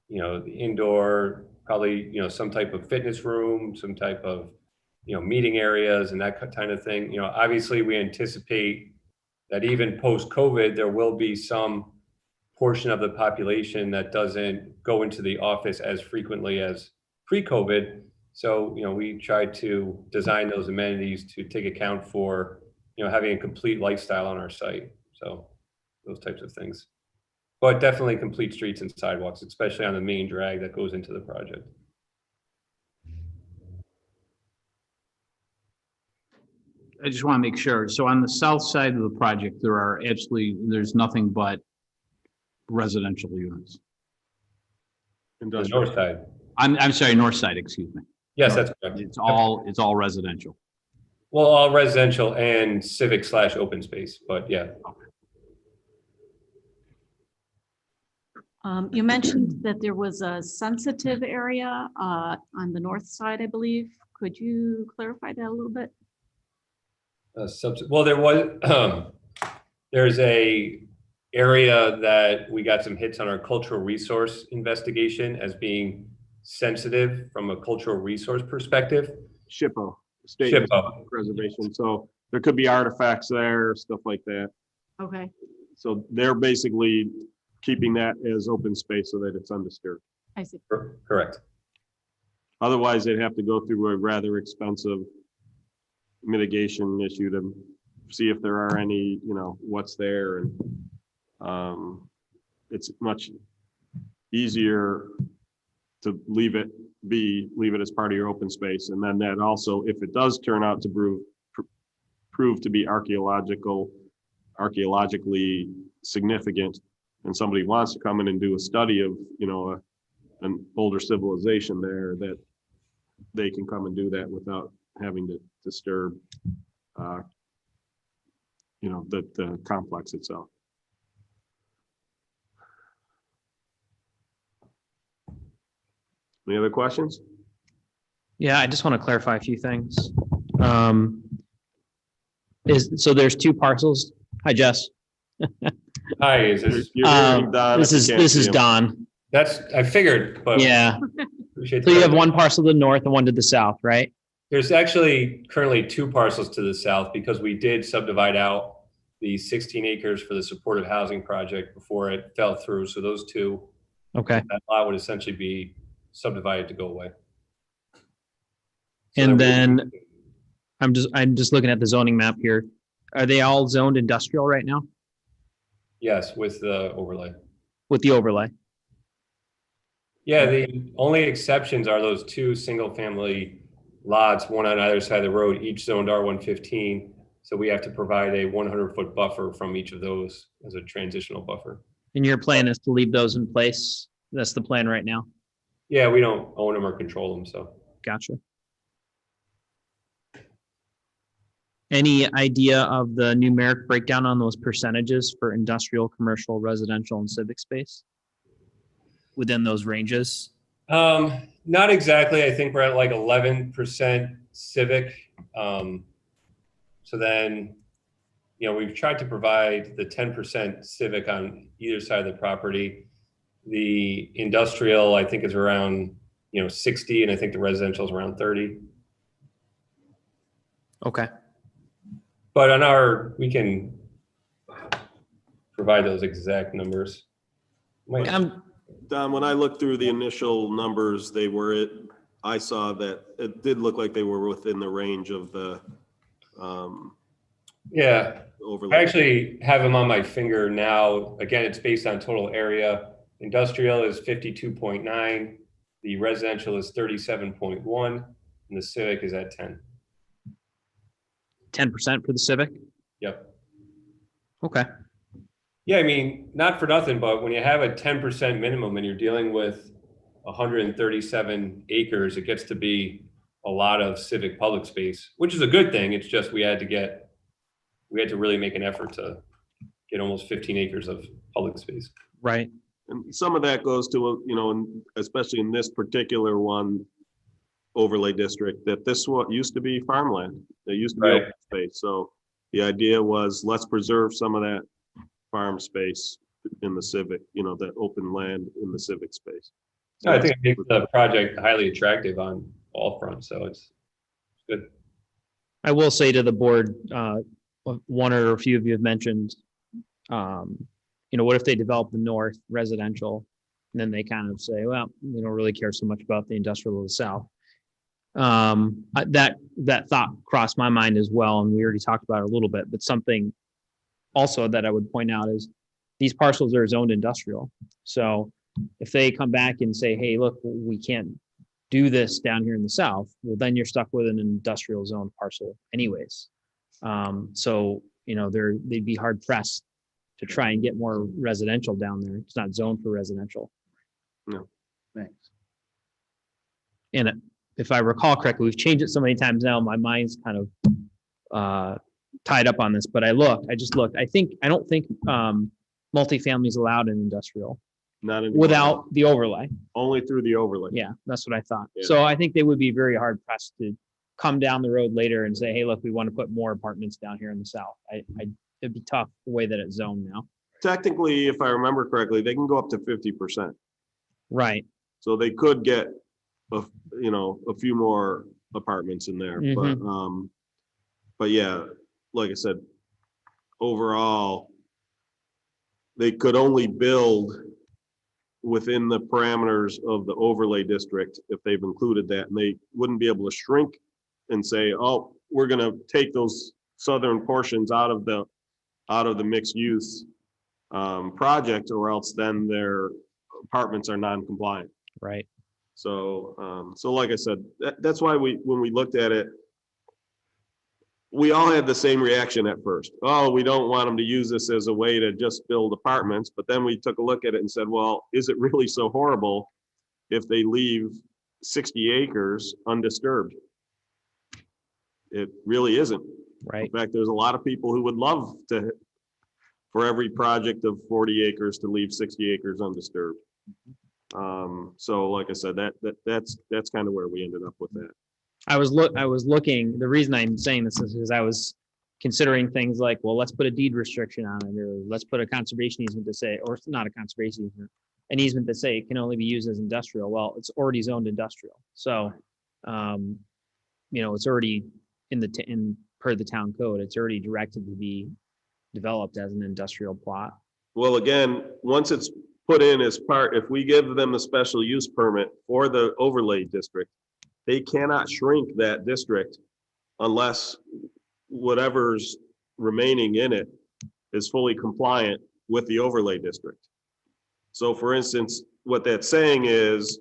you know, the indoor, probably, you know, some type of fitness room, some type of, you know, meeting areas and that kind of thing. You know, obviously we anticipate that even post-COVID, there will be some portion of the population that doesn't go into the office as frequently as pre-COVID. So, you know, we try to design those amenities to take account for, you know, having a complete lifestyle on our site. So those types of things. But definitely complete streets and sidewalks, especially on the main drag that goes into the project. I just want to make sure. So on the south side of the project, there's nothing but residential units. The Industrial. north side. I'm sorry, north side, excuse me. Yes, that's correct. It's all residential. Well, all residential and civic / open space, but yeah. You mentioned that there was a sensitive area on the north side, I believe. Could you clarify that a little bit? Well, there's a area that we got some hits on our cultural resource investigation as being sensitive from a cultural resource perspective. SHPO, State SHPO. Preservation. So there could be artifacts there, stuff like that. Okay. So they're basically keeping that as open space so that it's undisturbed. I see. Correct. Otherwise, they'd have to go through a rather expensive mitigation issue to see if there are any, you know, what's there. And it's much easier to leave it as part of your open space. And then that also, if it does turn out to prove to be archaeologically significant, and somebody wants to come in and do a study of, an older civilization there, that they can come and do that without having to disturb, the complex itself. Any other questions? Yeah, I just want to clarify a few things. So there's two parcels. Hi, Jess. Hi, is this, You're hearing Don if you can't This see is him. Don. I figured, but. Yeah. Appreciate So you have the- one parcel to the north and one to the south, right? There's actually currently 2 parcels to the south because we did subdivide out the 16 acres for the supportive housing project before it fell through. So those 2, Okay. that lot would essentially be subdivided to go away. So And there will then be- I'm just looking at the zoning map here. Are they all zoned industrial right now Yes, with the overlay. with the overlay? Yeah, the only exceptions are those 2 single-family lots, one on either side of the road, each zoned R115. So we have to provide a 100-foot buffer from each of those as a transitional buffer. And your plan is to leave those in place? That's the plan right now? Yeah, we don't own them or control them, so. Gotcha. Any idea of the numeric breakdown on those percentages for industrial, commercial, residential, and civic space within those ranges? Not exactly. I think we're at like 11% civic. So then, we've tried to provide the 10% civic on either side of the property. The industrial, I think, is around, 60, and I think the residential is around 30. Okay. But we can provide those exact numbers. Don, when I looked through the initial numbers, I saw that it did look like they were within the range of the Yeah. overlay. I actually have them on my finger now. Again, it's based on total area. Industrial is 52.9. The residential is 37.1, and the civic is at 10. 10% for the civic? Yep. Okay. Yeah, I mean, not for nothing, but when you have a 10% minimum and you're dealing with 137 acres, it gets to be a lot of civic public space, which is a good thing. It's just we had to really make an effort to get almost 15 acres of public space. Right. And some of that goes to, especially in this particular one overlay district, that this one used to be farmland. There used to be open space. So the idea was, let's preserve some of that farm space in the civic, that open land in the civic space. So I think it makes the project highly attractive on all fronts, so it's good. I will say to the board, one or a few of you have mentioned, what if they develop the north residential, and then they kind of say, well, we don't really care so much about the industrial of the south. That thought crossed my mind as well, and we already talked about it a little bit, but something also that I would point out is these parcels are zoned industrial. So if they come back and say, hey, look, we can't do this down here in the south, well, then you're stuck with an industrial zone parcel anyways. So, they'd be hard pressed to try and get more residential down there. It's not zoned for residential. No. Thanks. And if I recall correctly, we've changed it so many times now, my mind's kind of tied up on this, but I just looked. I don't think multifamily is allowed in industrial not in without the overlay. only through the overlay. Yeah, that's what I thought. Yeah. So I think they would be very hard pressed to come down the road later and say, hey, look, we want to put more apartments down here in the south. It'd be tough the way that it's zoned now. Technically, if I remember correctly, they can go up to 50%. Right. So they could get a few more apartments in there, but yeah, like I said, overall, they could only build within the parameters of the overlay district if they've included that, and they wouldn't be able to shrink and say, oh, we're going to take those southern portions out of the mixed use project, or else then their apartments are non-compliant. Right. So, like I said, that's why when we looked at it, we all had the same reaction at first. Oh, we don't want them to use this as a way to just build apartments. But then we took a look at it and said, well, is it really so horrible if they leave 60 acres undisturbed? It really isn't. Right. In fact, there's a lot of people who would love to, for every project of 40 acres, to leave 60 acres undisturbed. So like I said, that's kind of where we ended up with that. I was looking, the reason I'm saying this is because I was considering things like, well, let's put a deed restriction on it, or let's put a conservation easement to say, or not a conservation easement, an easement to say it can only be used as industrial. Well, it's already zoned industrial. So, it's already per the town code, it's already directed to be developed as an industrial plot. Well, again, once it's put in as part, if we give them a special use permit for the overlay district, they cannot shrink that district unless whatever's remaining in it is fully compliant with the overlay district. So for instance, what that's saying is,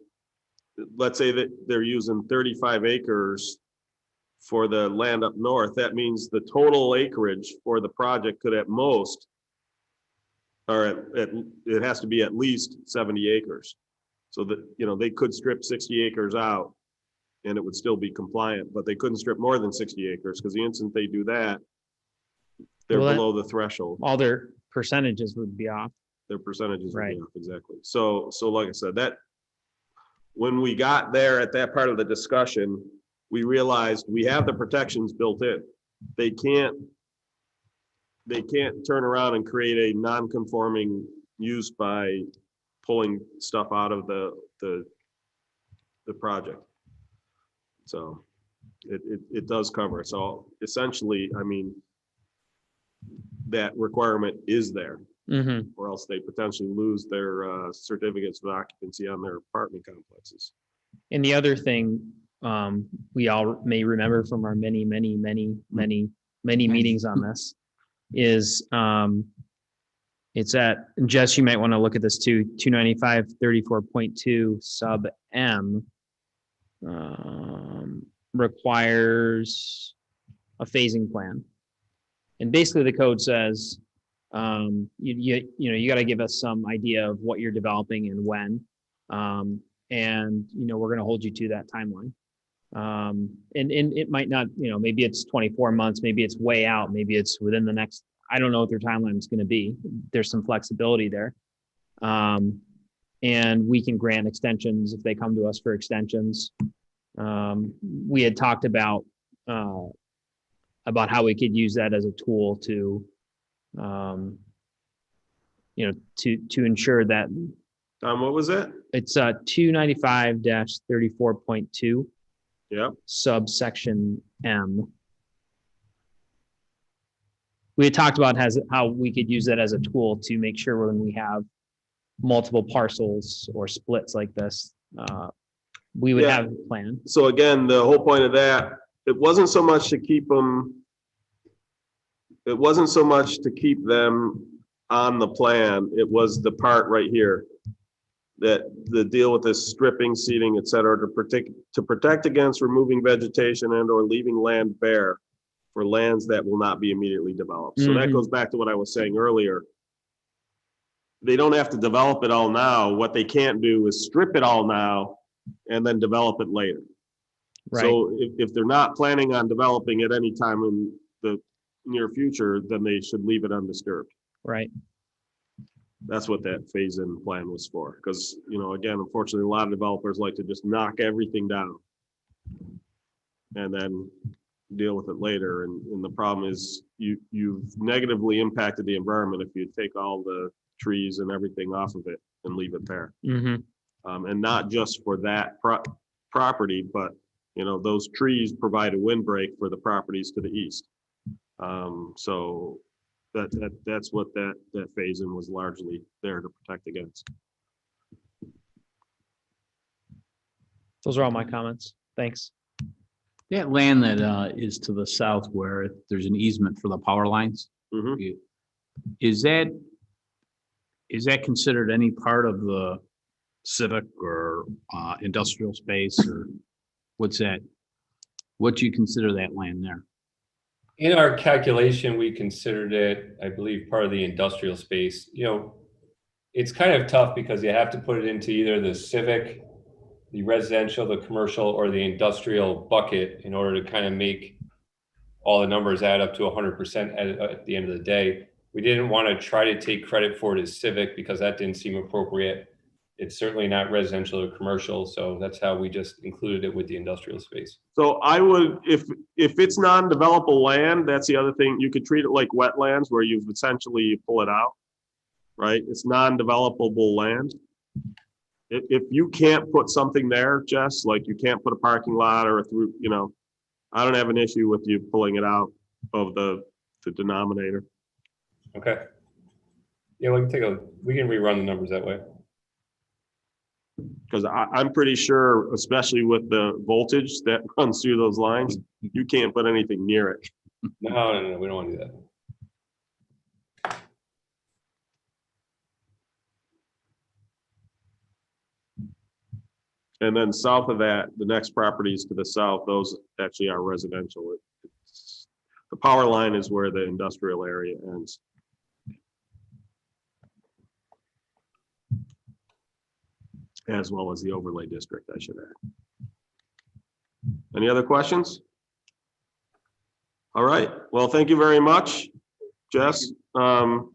let's say that they're using 35 acres for the land up north. That means the total acreage for the project could at most, or it has to be at least 70 acres. So that, they could strip 60 acres out and it would still be compliant, but they couldn't strip more than 60 acres because the instant they do that, they're below the threshold. All their percentages would be off. Their percentages would Right. be off, exactly. So like I said, that when we got there at that part of the discussion, we realized we have the protections built in. They can't turn around and create a non-conforming use by pulling stuff out of the project. So it does cover it. So essentially, that requirement is there, or else they potentially lose their certificates of occupancy on their apartment complexes. And the other thing we all may remember from our many meetings on this is it's at, Jess, you might want to look at this too, 295-34.2 sub M requires a phasing plan. And basically the code says, you got to give us some idea of what you're developing and when. And we're going to hold you to that timeline. And it might not, maybe it's 24 months, maybe it's way out, maybe it's within the next, I don't know what their timeline is going to be. There's some flexibility there. And we can grant extensions if they come to us for extensions. We had talked about how we could use that as a tool to, to ensure that. Tom, what was it? It's 295-34.2. Yeah. Subsection M. We had talked about how we could use that as a tool to make sure when we have multiple parcels or splits like this, we would have a plan. So again, the whole point of that, it wasn't so much to keep them on the plan. It was the part right here that the deal with this stripping, seeding, et cetera, to protect against removing vegetation and or leaving land bare for lands that will not be immediately developed. So that goes back to what I was saying earlier. They don't have to develop it all now. What they can't do is strip it all now and then develop it later. Right. So if they're not planning on developing at any time in the near future, then they should leave it undisturbed. Right. That's what that phase-in plan was for. Because, again, unfortunately, a lot of developers like to just knock everything down and then deal with it later. And the problem is you've negatively impacted the environment if you take all the trees and everything off of it and leave it there. And not just for that property, but, those trees provide a windbreak for the properties to the east. So that's what that phase-in was largely there to protect against. Those are all my comments. Thanks. That land that is to the south where there's an easement for the power lines, is that considered any part of the civic or industrial space, or what's that? What do you consider that land there? In our calculation, we considered it, I believe, part of the industrial space. You know, it's kind of tough because you have to put it into either the civic, the residential, the commercial, or the industrial bucket in order to kind of make all the numbers add up to 100% at the end of the day. We didn't want to try to take credit for it as civic because that didn't seem appropriate. It's certainly not residential or commercial, so that's how we just included it with the industrial space. So I would, if it's non-developable land, that's the other thing, you could treat it like wetlands where you've essentially pull it out, right? It's non-developable land. If you can't put something there, Jess, like you can't put a parking lot or through, you know, I don't have an issue with you pulling it out of the denominator. Okay. Yeah, we can rerun the numbers that way. Because I'm pretty sure, especially with the voltage that runs through those lines, you can't put anything near it. No, we don't want to do that. And then south of that, the next properties to the south, those actually are residential. The power line is where the industrial area ends. As well as the overlay district, I should add. Any other questions? All right, well, thank you very much, Jess. And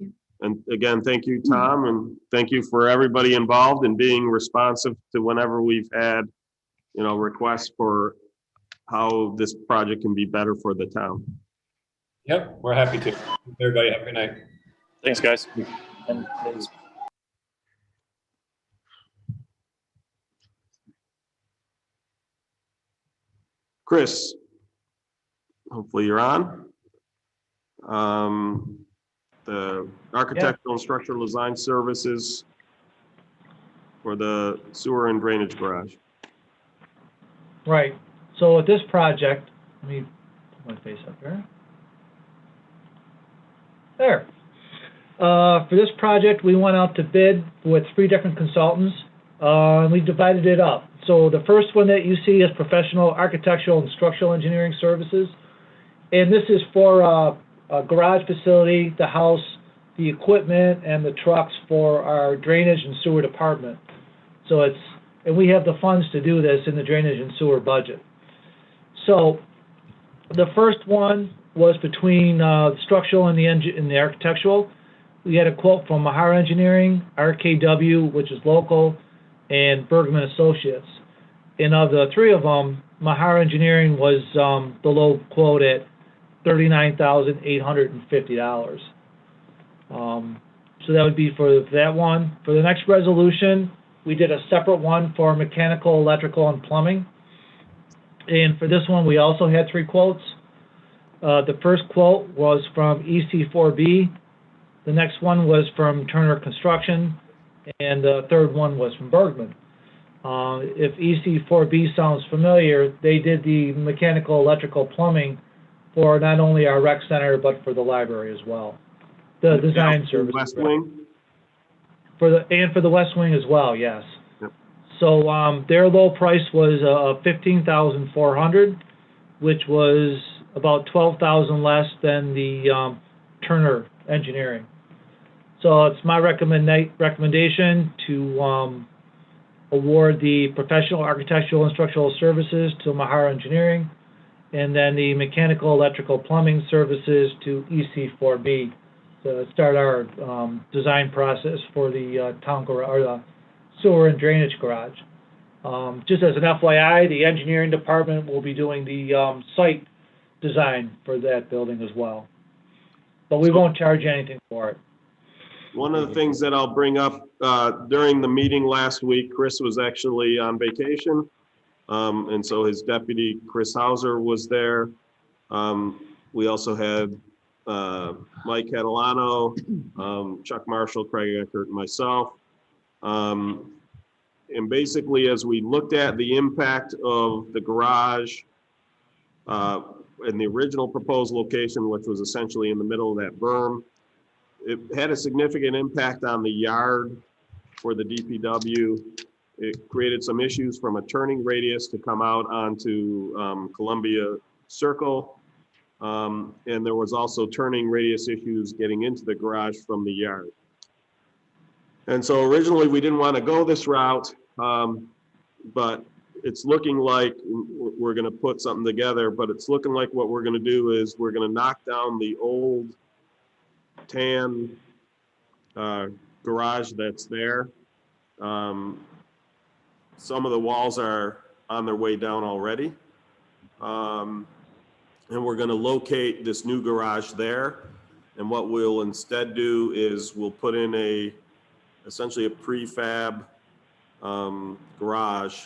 again, thank you, Tom, and thank you for everybody involved in being responsive to whenever we've had, you know, requests for how this project can be better for the town. Yep, we're happy to. Everybody have a good night. Thanks, guys. And Chris, hopefully you're on. The architectural and structural design services for the sewer and drainage garage. Right. So with this project, let me put my face up here. There. For this project, we went out to bid with 3 different consultants, and we divided it up. So the first one that you see is professional architectural and structural engineering services, and this is for a garage facility, the house, the equipment, and the trucks for our drainage and sewer department. So and we have the funds to do this in the drainage and sewer budget. So the first one was between structural and the architectural. We had a quote from Mahar Engineering, RKW, which is local, and Bergman Associates. And of the 3 of them, Mahar Engineering was the low quote at $39,850. So that would be for that one. For the next resolution, we did a separate one for mechanical, electrical, and plumbing. And for this one, we also had 3 quotes. The first quote was from EC4B. The next one was from Turner Construction. And the third one was from Bergman. If EC4B sounds familiar, they did the mechanical, electrical, plumbing for not only our rec center, but for the library as well. The design service. West Wing? For the West Wing as well, yes. Yep. So their low price was $15,400, which was about $12,000 less than the Turner Engineering. So it's my recommendation to award the professional architectural and structural services to Mahar Engineering, and then the mechanical, electrical, plumbing services to EC4B to start our design process for the town garage, or the sewer and drainage garage. Just as an FYI, the engineering department will be doing the site design for that building as well, but we won't charge anything for it. One of the things that I'll bring up during the meeting last week, Chris was actually on vacation. And so his deputy, Chris Hauser, was there. We also had Mike Catalano, Chuck Marshall, Craig Eckert, and myself. And basically, as we looked at the impact of the garage in the original proposed location, which was essentially in the middle of that berm, it had a significant impact on the yard for the DPW. It created some issues from a turning radius to come out onto Columbia Circle. And there was also turning radius issues getting into the garage from the yard. And so originally we didn't want to go this route, but it's looking like we're going to put something together, but it's looking like what we're going to do is we're going to knock down the old tan garage that's there. Some of the walls are on their way down already. And we're going to locate this new garage there. And what we'll instead do is we'll put in essentially a prefab garage,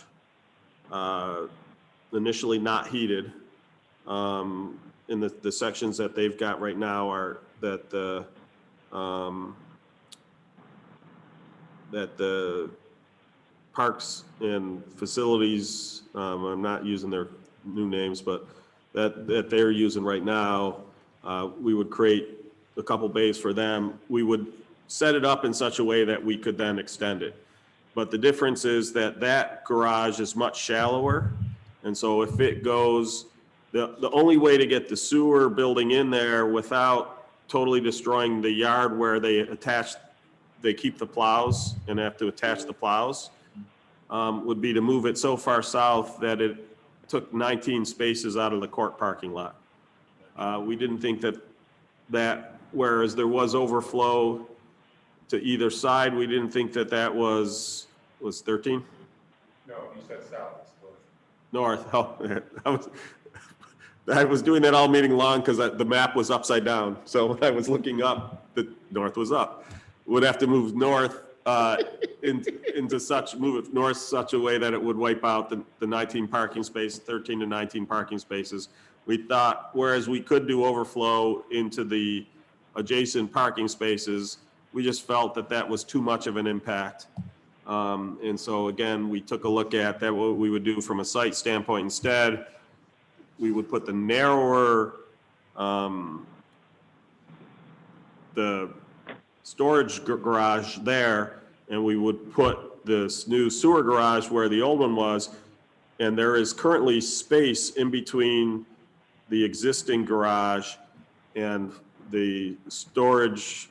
initially not heated. In the sections that they've got right now are that the parks and facilities, I'm not using their new names, but that they're using right now, we would create a couple bays for them. We would set it up in such a way that we could then extend it. But the difference is that garage is much shallower. And so if it goes, the only way to get the sewer building in there without totally destroying the yard where they keep the plows and have to attach the plows, would be to move it so far south that it took 19 spaces out of the court parking lot. We didn't think that whereas there was overflow to either side, we didn't think that was 13? No, you said south. North. Oh, I was doing that all meeting long because the map was upside down. So when I was looking up, the north was up. Would have to move north move it north such a way that it would wipe out the 19 parking space, 13 to 19 parking spaces. We thought, whereas we could do overflow into the adjacent parking spaces, we just felt that was too much of an impact. And so again, we took a look at that, what we would do from a site standpoint. Instead, we would put the narrower, the storage garage there, and we would put this new sewer garage where the old one was. And there is currently space in between the existing garage and the storage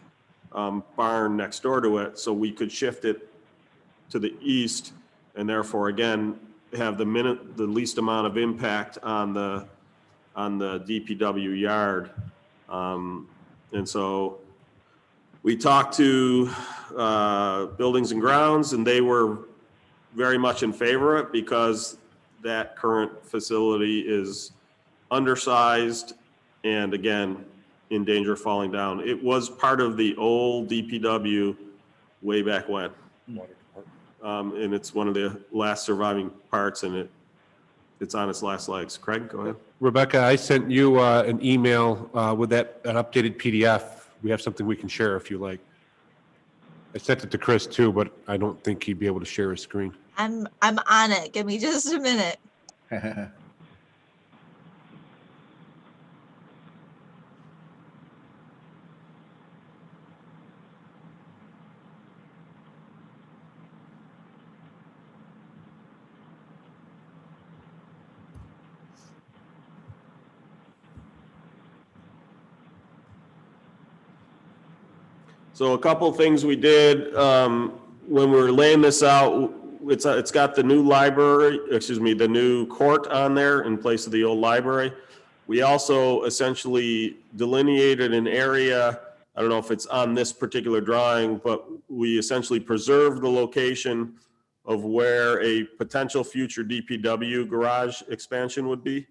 barn next door to it. So we could shift it to the east and therefore again have the least amount of impact on the DPW yard. And so we talked to Buildings and Grounds, and they were very much in favor of it because that current facility is undersized and again in danger of falling down. It was part of the old DPW way back when. And it's one of the last surviving parts, and it's on its last legs. Craig, go ahead. Rebecca, I sent you an email with an updated PDF. We have something we can share if you like. I sent it to Chris too, but I don't think he'd be able to share his screen. I'm on it. Give me just a minute. So a couple of things we did when we were laying this out, it's got the new the new court on there in place of the old library. We also essentially delineated an area, I don't know if it's on this particular drawing, but we essentially preserved the location of where a potential future DPW garage expansion would be.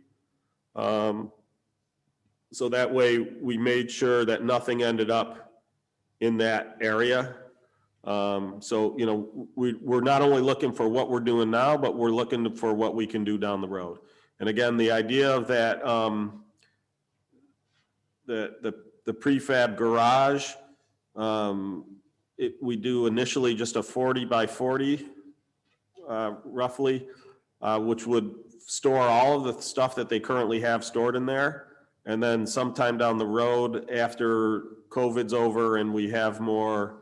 So that way we made sure that nothing ended up in that area. So, you know, we're not only looking for what we're doing now, but we're looking for what we can do down the road. And again, the idea of that, the prefab garage, we do initially just a 40 by 40, roughly, which would store all of the stuff that they currently have stored in there. And then sometime down the road, after COVID's over and we have more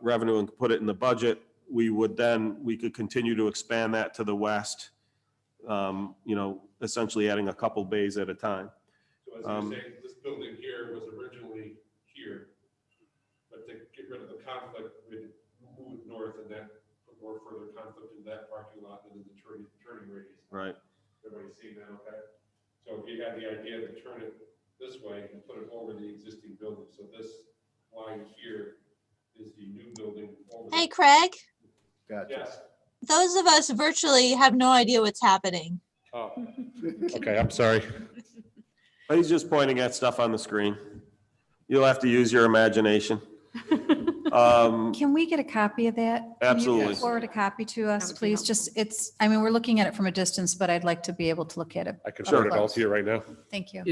revenue and put it in the budget, we could continue to expand that to the west, you know, essentially adding a couple bays at a time. So I was Um, gonna say, this building here was originally here, but to get rid of the conflict, we moved north and that put more further conflict in that parking lot than in the turning radius. Right. Everybody seeing that, okay? So if you had the idea to turn it this way and put it over the existing building, so this line here is the new building. Over Hey, the- Craig, Gotcha. Yes. those of us virtually have no idea what's happening. Oh, okay, I'm sorry. But he's just pointing at stuff on the screen. You'll have to use your imagination. Can we get a copy of that? Can you Absolutely. forward a copy to us, please? Just, it's, I mean, we're looking at it from a distance, but I'd like to be able to look at it. I can up sort it close. all to you right now. Thank you.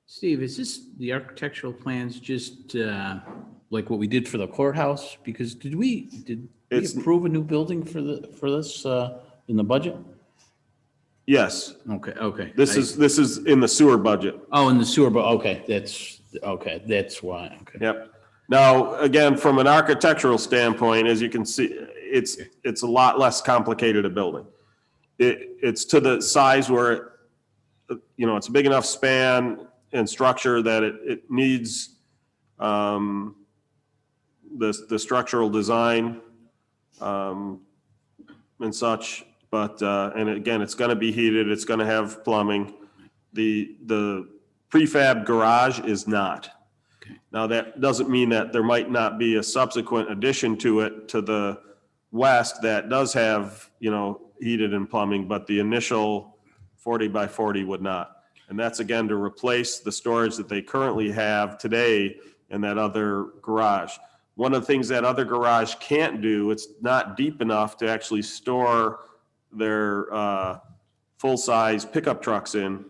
Steve, is this the architectural plans just like what we did for the courthouse? Because did we It's- approve a new building for this in the budget? Yes, Okay. this is in the sewer budget. Oh, in the sewer, but okay, that's why, okay. Yep. Now, again, from an architectural standpoint, as you can see, it's a lot less complicated a building. It's to the size where, it's a big enough span and structure that it needs the structural design and such. But, and again, it's going to be heated, it's going to have plumbing. The prefab garage is not. Okay. Now, that doesn't mean that there might not be a subsequent addition to it to the west that does have, heated and plumbing, but the initial 40 by 40 would not. And that's again to replace the storage that they currently have today in that other garage. One of the things that other garage can't do, it's not deep enough to actually store their full-size pickup trucks in,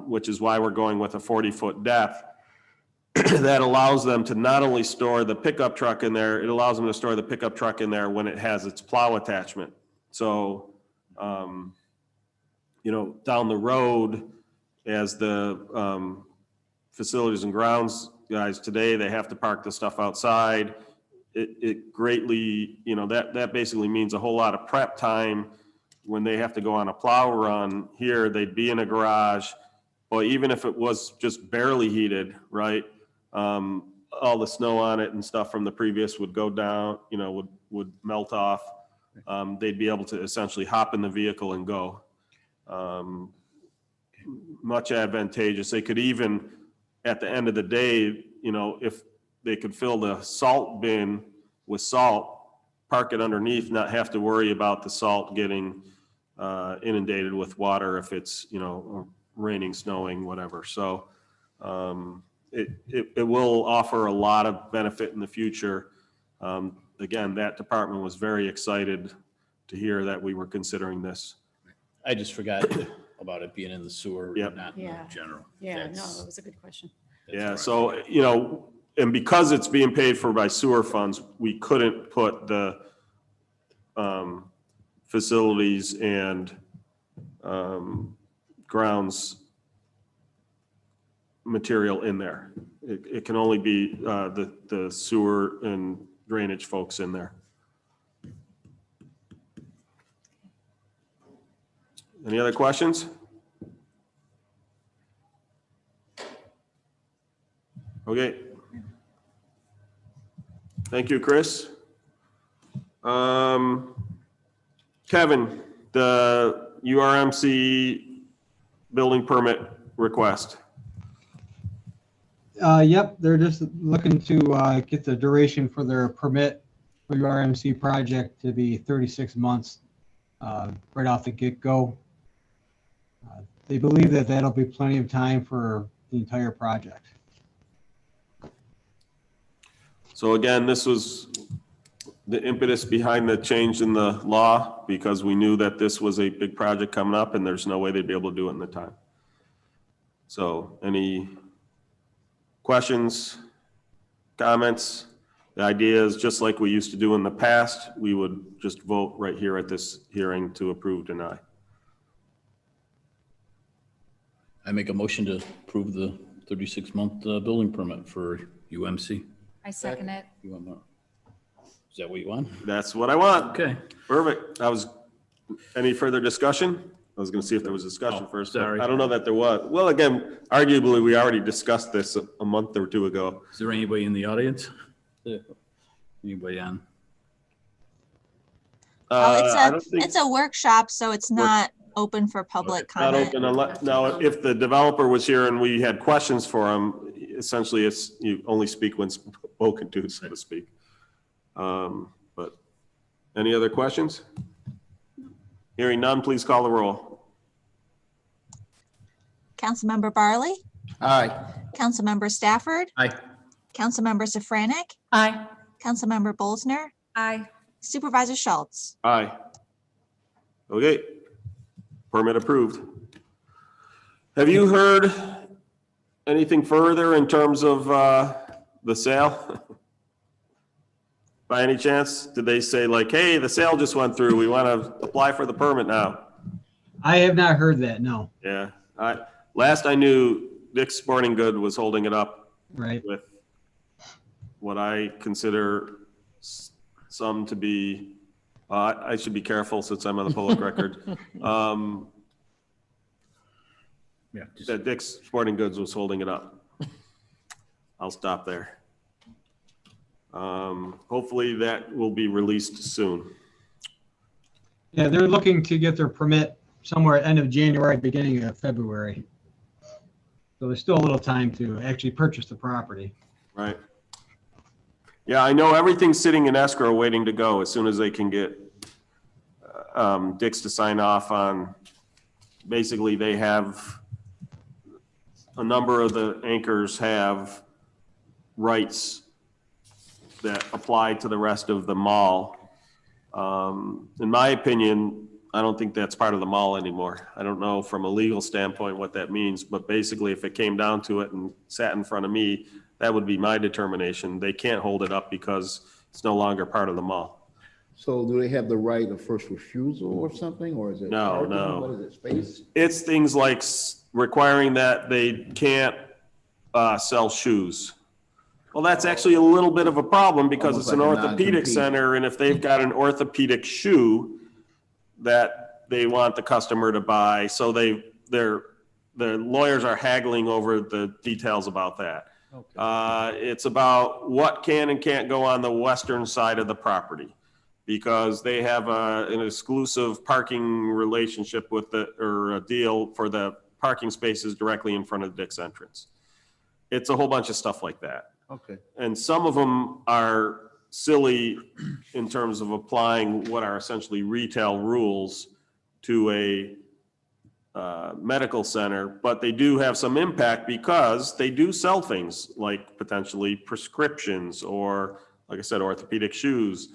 which is why we're going with a 40-foot depth. That allows them to not only store the pickup truck in there, it allows them to store the pickup truck in there when it has its plow attachment. So, down the road, as the facilities and grounds guys today, they have to park the stuff outside. It greatly, that basically means a whole lot of prep time when they have to go on a plow run. Here, they'd be in a garage, or even if it was just barely heated, right? All the snow on it and stuff from the previous would go down, would melt off. They'd be able to essentially hop in the vehicle and go. Much advantageous. They could even, at the end of the day, if they could fill the salt bin with salt, park it underneath, not have to worry about the salt getting inundated with water if it's, raining, snowing, whatever. So it will offer a lot of benefit in the future. Again, that department was very excited to hear that we were considering this. I just forgot about it being in the sewer, Yep. not in the Yeah. general. Yeah, no, That's- that was a good question. that's Yeah, correct. so, and because it's being paid for by sewer funds, we couldn't put the facilities and grounds material in there. It can only be the sewer and drainage folks in there. Any other questions? Okay. Thank you, Chris. Kevin, the URMC building permit request. Yep, they're just looking to get the duration for their permit for your RMC project to be 36 months right off the get-go. They believe that that'll be plenty of time for the entire project. So again, this was the impetus behind the change in the law because we knew that this was a big project coming up and there's no way they'd be able to do it in the time. So any questions, comments? The idea is just like we used to do in the past, we would just vote right here at this hearing to approve, deny. I make a motion to approve the 36-month building permit for UMC. I second it. You want more? Is that what you want? That's what I want. Okay. Perfect. Any further discussion? I was gonna see if there was discussion Oh, first, but sorry. I don't know that there was. Well, again, arguably, we already discussed this a month or two ago. Is there anybody in the audience? Anybody on? I don't think It's a workshop, so it's not open for public not comment. open unless, now, if the developer was here and we had questions for him, essentially it's, you only speak when spoken to, so to speak. But any other questions? Hearing none, please call the roll. Councilmember Barley, Aye. Councilmember Stafford, Aye. Councilmember Safranek, Aye. Councilmember Bolzner, Aye. Supervisor Schultz. Aye. Okay. Permit approved. Have you heard anything further in terms of the sale? By any chance? Did they say like, hey, the sale just went through, we want to apply for the permit now? I have not heard that, no. Yeah, last I knew, Dick's Sporting Good was holding it up Right. with what I consider some to be, I should be careful since I'm on the public record. Yeah. just- That Dick's Sporting Goods was holding it up. I'll stop there. Hopefully that will be released soon. Yeah, they're looking to get their permit somewhere at end of January, beginning of February. So there's still a little time to actually purchase the property. Right. Yeah, I know everything's sitting in escrow waiting to go as soon as they can get Dick's to sign off on, basically they have, a number of the anchors have rights that apply to the rest of the mall. In my opinion, I don't think that's part of the mall anymore. I don't know from a legal standpoint what that means, but basically if it came down to it and sat in front of me, that would be my determination. They can't hold it up because it's no longer part of the mall. So do they have the right of first refusal or something, or is it? No, parking? no. What is it, space? It's things like requiring that they can't sell shoes. Well, that's actually a little bit of a problem because Almost it's an like a orthopedic non-compete. center, and if they've got an orthopedic shoe that they want the customer to buy, so their lawyers are haggling over the details about that. It's about what can and can't go on the western side of the property because they have an exclusive parking relationship with or a deal for the parking spaces directly in front of Dick's entrance. It's a whole bunch of stuff like that. Okay. And some of them are silly in terms of applying what are essentially retail rules to a medical center, but they do have some impact because they do sell things like potentially prescriptions or, like I said, orthopedic shoes,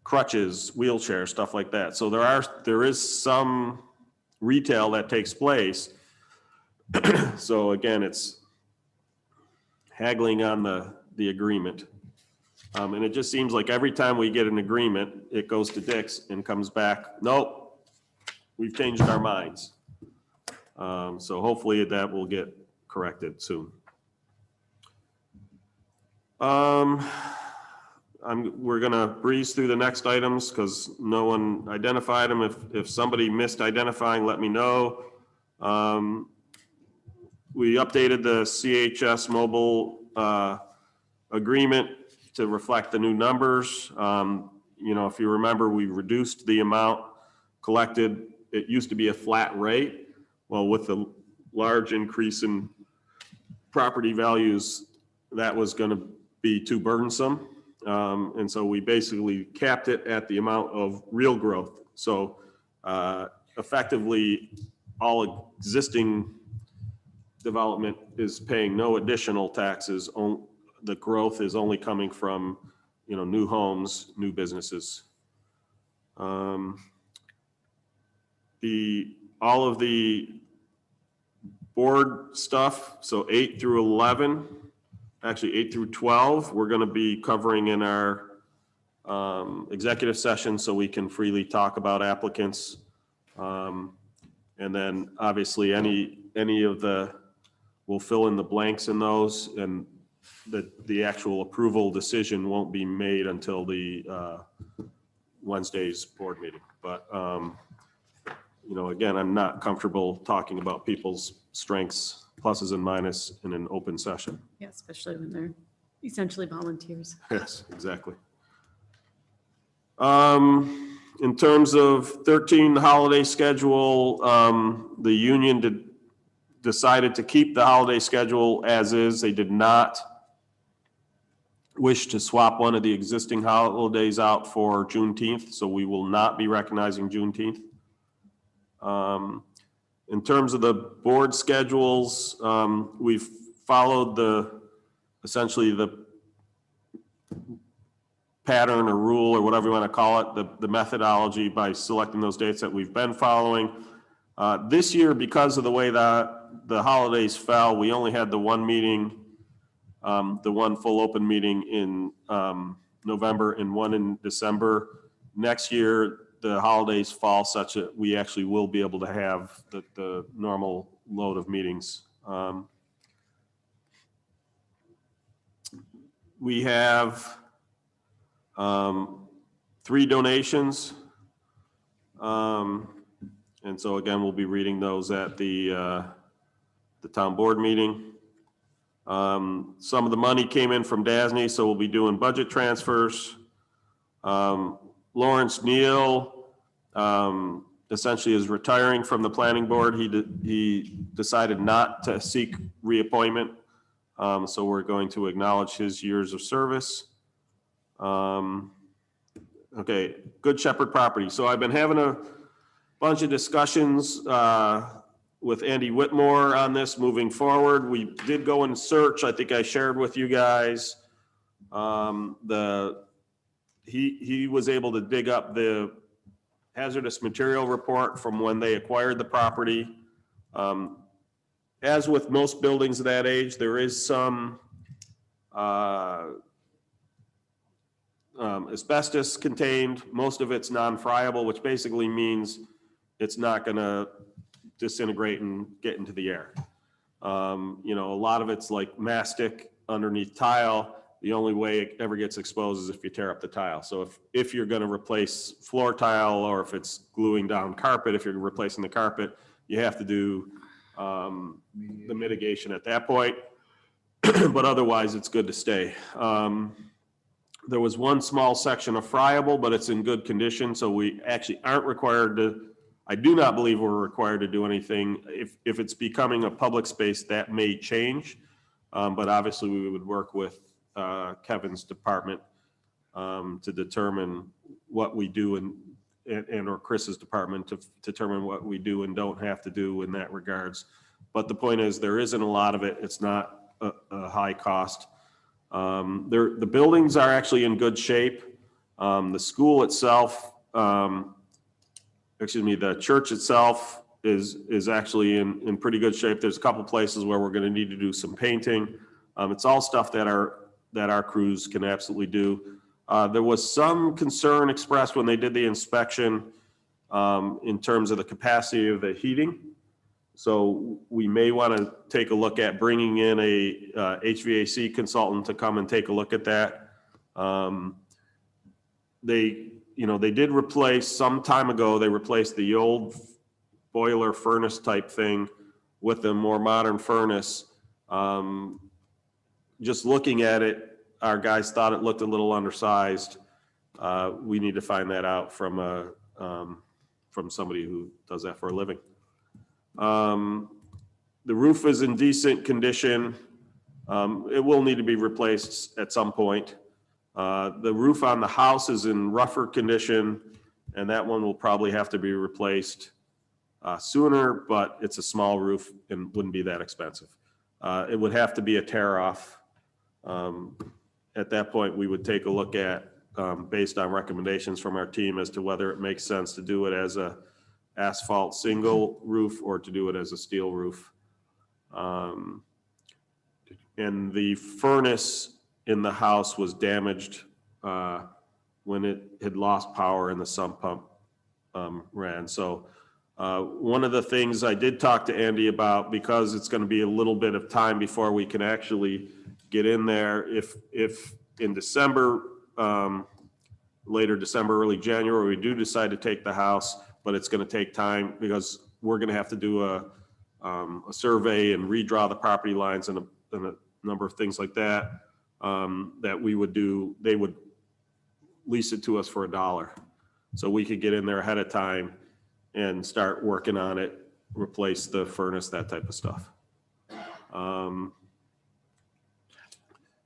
crutches, wheelchairs, stuff like that. So there is some retail that takes place. So again, it's haggling on the agreement. And it just seems like every time we get an agreement, it goes to Dick's and comes back, nope, we've changed our minds. So hopefully that will get corrected soon. We're gonna breeze through the next items because no one identified them. If somebody missed identifying, let me know. We updated the CHS mobile agreement to reflect the new numbers. If you remember, we reduced the amount collected. It used to be a flat rate. Well, with the large increase in property values, that was going to be too burdensome. And so we basically capped it at the amount of real growth. So effectively, all existing development is paying no additional taxes. The growth is only coming from, new homes, new businesses. All of the board stuff, so 8 through 11, actually 8 through 12, we're going to be covering in our executive session so we can freely talk about applicants. And then obviously any of we'll fill in the blanks in those, and the actual approval decision won't be made until the Wednesday's board meeting. But, you know, again, I'm not comfortable talking about people's strengths, pluses and minuses in an open session. Yeah, especially when they're essentially volunteers. Yes, exactly. In terms of 13, the holiday schedule, the union decided to keep the holiday schedule as is. They did not wish to swap one of the existing holidays out for Juneteenth, so we will not be recognizing Juneteenth. In terms of the board schedules, we've followed essentially the pattern or rule or whatever you want to call it, the methodology by selecting those dates that we've been following. This year, because of the way that the holidays fell, we only had the one meeting, the one full open meeting in November and one in December. Next year, the holidays fall such that we actually will be able to have the normal load of meetings. We have 3 donations. And so again, we'll be reading those at the town board meeting. Some of the money came in from DASNY, so we'll be doing budget transfers. Lawrence Neal essentially is retiring from the planning board. He decided not to seek reappointment. So we're going to acknowledge his years of service. Okay, Good Shepherd property. So I've been having a bunch of discussions with Andy Whitmore on this moving forward. We did go and search. I think I shared with you guys. He was able to dig up the hazardous material report from when they acquired the property. As with most buildings of that age, there is some asbestos contained. Most of it's non-friable, which basically means it's not going to disintegrate and get into the air. You know, a lot of it's like mastic underneath tile. The only way it ever gets exposed is if you tear up the tile. So if you're going to replace floor tile, or if it's gluing down carpet, if you're replacing the carpet, you have to do the mitigation at that point. But otherwise, it's good to stay. There was one small section of friable, but it's in good condition, so we actually aren't required to. I do not believe we're required to do anything. If it's becoming a public space, that may change, but obviously we would work with Kevin's department to determine what we do and or Chris's department to determine what we do and don't have to do in that regards. But the point is, there isn't a lot of it. It's not a high cost. The buildings are actually in good shape. The school itself, the church itself is actually in pretty good shape. There's a couple places where we're going to need to do some painting. It's all stuff that our crews can absolutely do. There was some concern expressed when they did the inspection in terms of the capacity of the heating. So we may want to take a look at bringing in a HVAC consultant to come and take a look at that. They did replace some time ago. They replaced the old boiler furnace type thing with a more modern furnace. Just looking at it, our guys thought it looked a little undersized. We need to find that out from somebody who does that for a living. The roof is in decent condition. It will need to be replaced at some point. The roof on the house is in rougher condition, and that one will probably have to be replaced sooner, but it's a small roof and wouldn't be that expensive. It would have to be a tear off. At that point, we would take a look at, based on recommendations from our team, as to whether it makes sense to do it as a asphalt single roof or to do it as a steel roof. And the furnace in the house was damaged when it had lost power and the sump pump ran. So one of the things I did talk to Andy about, because it's going to be a little bit of time before we can actually get in there, if in December later December, early January, we do decide to take the house, but it's going to take time because we're going to have to do a survey and redraw the property lines and a number of things like that, that we would do. They would lease it to us for $1. So we could get in there ahead of time and start working on it, replace the furnace, that type of stuff.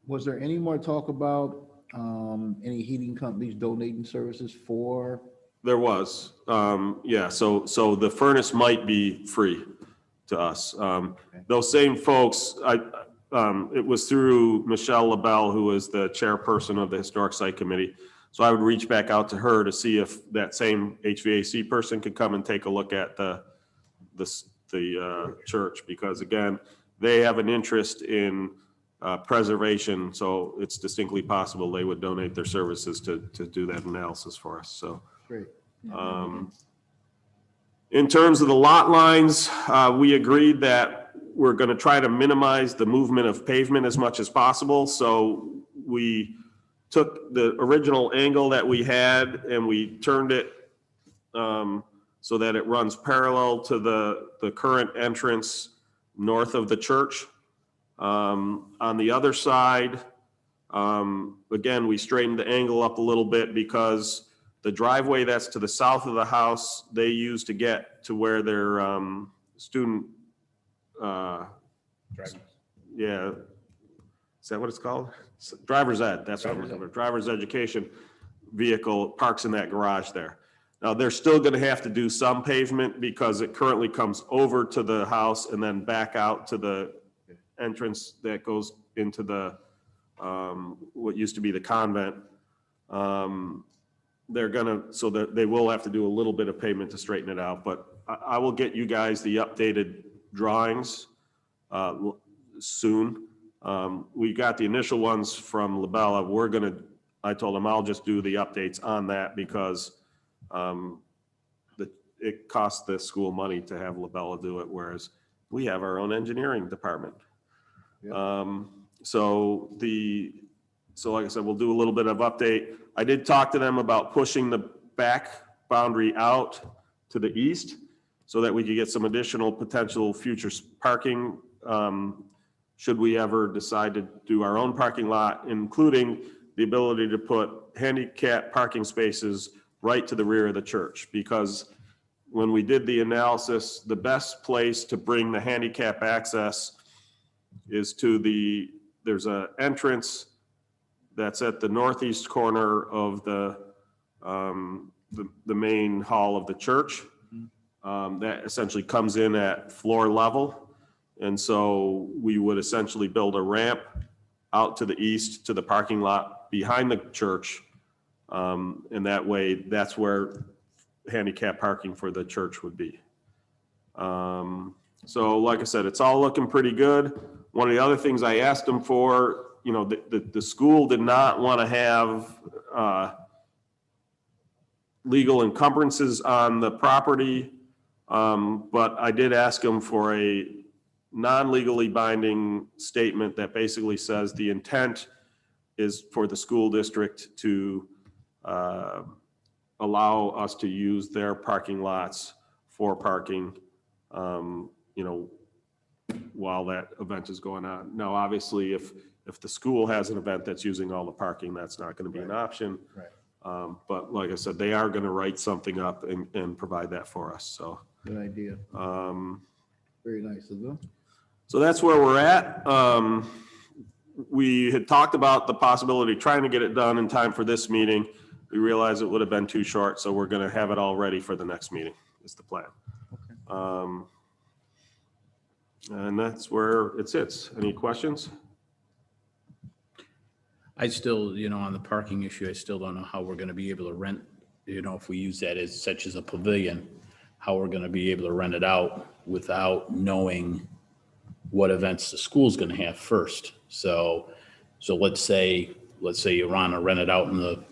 Was there any more talk about any heating companies donating services for? There was, yeah. So the furnace might be free to us. Those same folks, it was through Michelle LaBelle, who is the chairperson of the Historic Site Committee. So I would reach back out to her to see if that same HVAC person could come and take a look at the church, because again, they have an interest in preservation. So it's distinctly possible they would donate their services to do that analysis for us. So. Great. In terms of the lot lines, we agreed that we're going to try to minimize the movement of pavement as much as possible. So we took the original angle that we had and we turned it so that it runs parallel to the current entrance north of the church. On the other side, again, we straightened the angle up a little bit because the driveway that's to the south of the house, they use to get to where their student, yeah, is that what it's called? Driver's ed, that's what I'm looking for. Driver's education vehicle parks in that garage there. Now, they're still gonna have to do some pavement because it currently comes over to the house and then back out to the entrance that goes into the, what used to be the convent. They're gonna, so that they will have to do a little bit of pavement to straighten it out, but I will get you guys the updated drawings soon. We got the initial ones from LaBella. I told them I'll just do the updates on that because it costs the school money to have LaBella do it, whereas we have our own engineering department. Yep. So like I said, we'll do a little bit of update. I did talk to them about pushing the back boundary out to the east so that we could get some additional potential future parking should we ever decide to do our own parking lot, including the ability to put handicap parking spaces right to the rear of the church. Because when we did the analysis, the best place to bring the handicap access is to there's an entrance that's at the northeast corner of the main hall of the church. That essentially comes in at floor level. And so we would essentially build a ramp out to the east to the parking lot behind the church. And that way, that's where handicap parking for the church would be. So like I said, it's all looking pretty good. One of the other things I asked them for, you know, the school did not want to have legal encumbrances on the property, but I did ask them for a non-legally binding statement that basically says the intent is for the school district to allow us to use their parking lots for parking, you know, while that event is going on. Now, obviously, if the school has an event that's using all the parking, that's not going to be an option. Right. But like I said, they are going to write something up and provide that for us. So Good idea. Very nice of them. So that's where we're at. We had talked about the possibility of trying to get it done in time for this meeting. We realized it would have been too short, so we're going to have it all ready for the next meeting is the plan. Okay. And that's where it sits. Any questions? I still, you know, on the parking issue, I still don't know how we're going to be able to rent, you know, if we use that as such as a pavilion, how we're going to be able to rent it out without knowing what events the school's going to have first. So let's say you want to rent it out in the,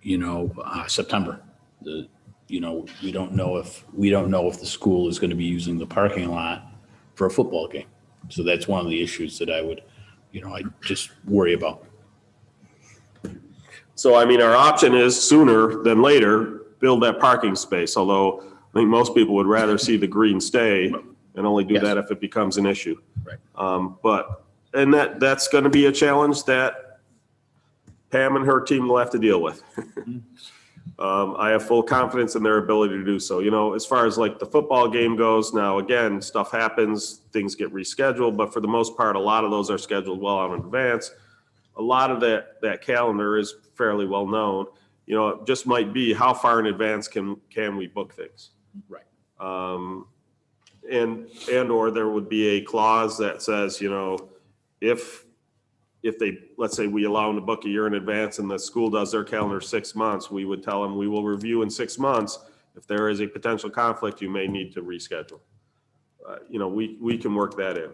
you know, September. You know, we don't know if the school is going to be using the parking lot for a football game. So that's one of the issues that I would, you know, I just worry about. So, I mean, our option is sooner than later, build that parking space, although I think most people would rather see the green stay and only do Yes. that if it becomes an issue. Right. And that's going to be a challenge that Pam and her team will have to deal with. I have full confidence in their ability to do so. You know, as far as like the football game goes, now again, stuff happens, things get rescheduled, but for the most part, a lot of those are scheduled well out in advance. A lot of that calendar is fairly well known. You know, it just might be how far in advance can we book things? Right. Or there would be a clause that says, you know, if they, let's say we allow them to book a year in advance and the school does their calendar 6 months, we would tell them we will review in 6 months. If there is a potential conflict, you may need to reschedule. You know, we can work that in.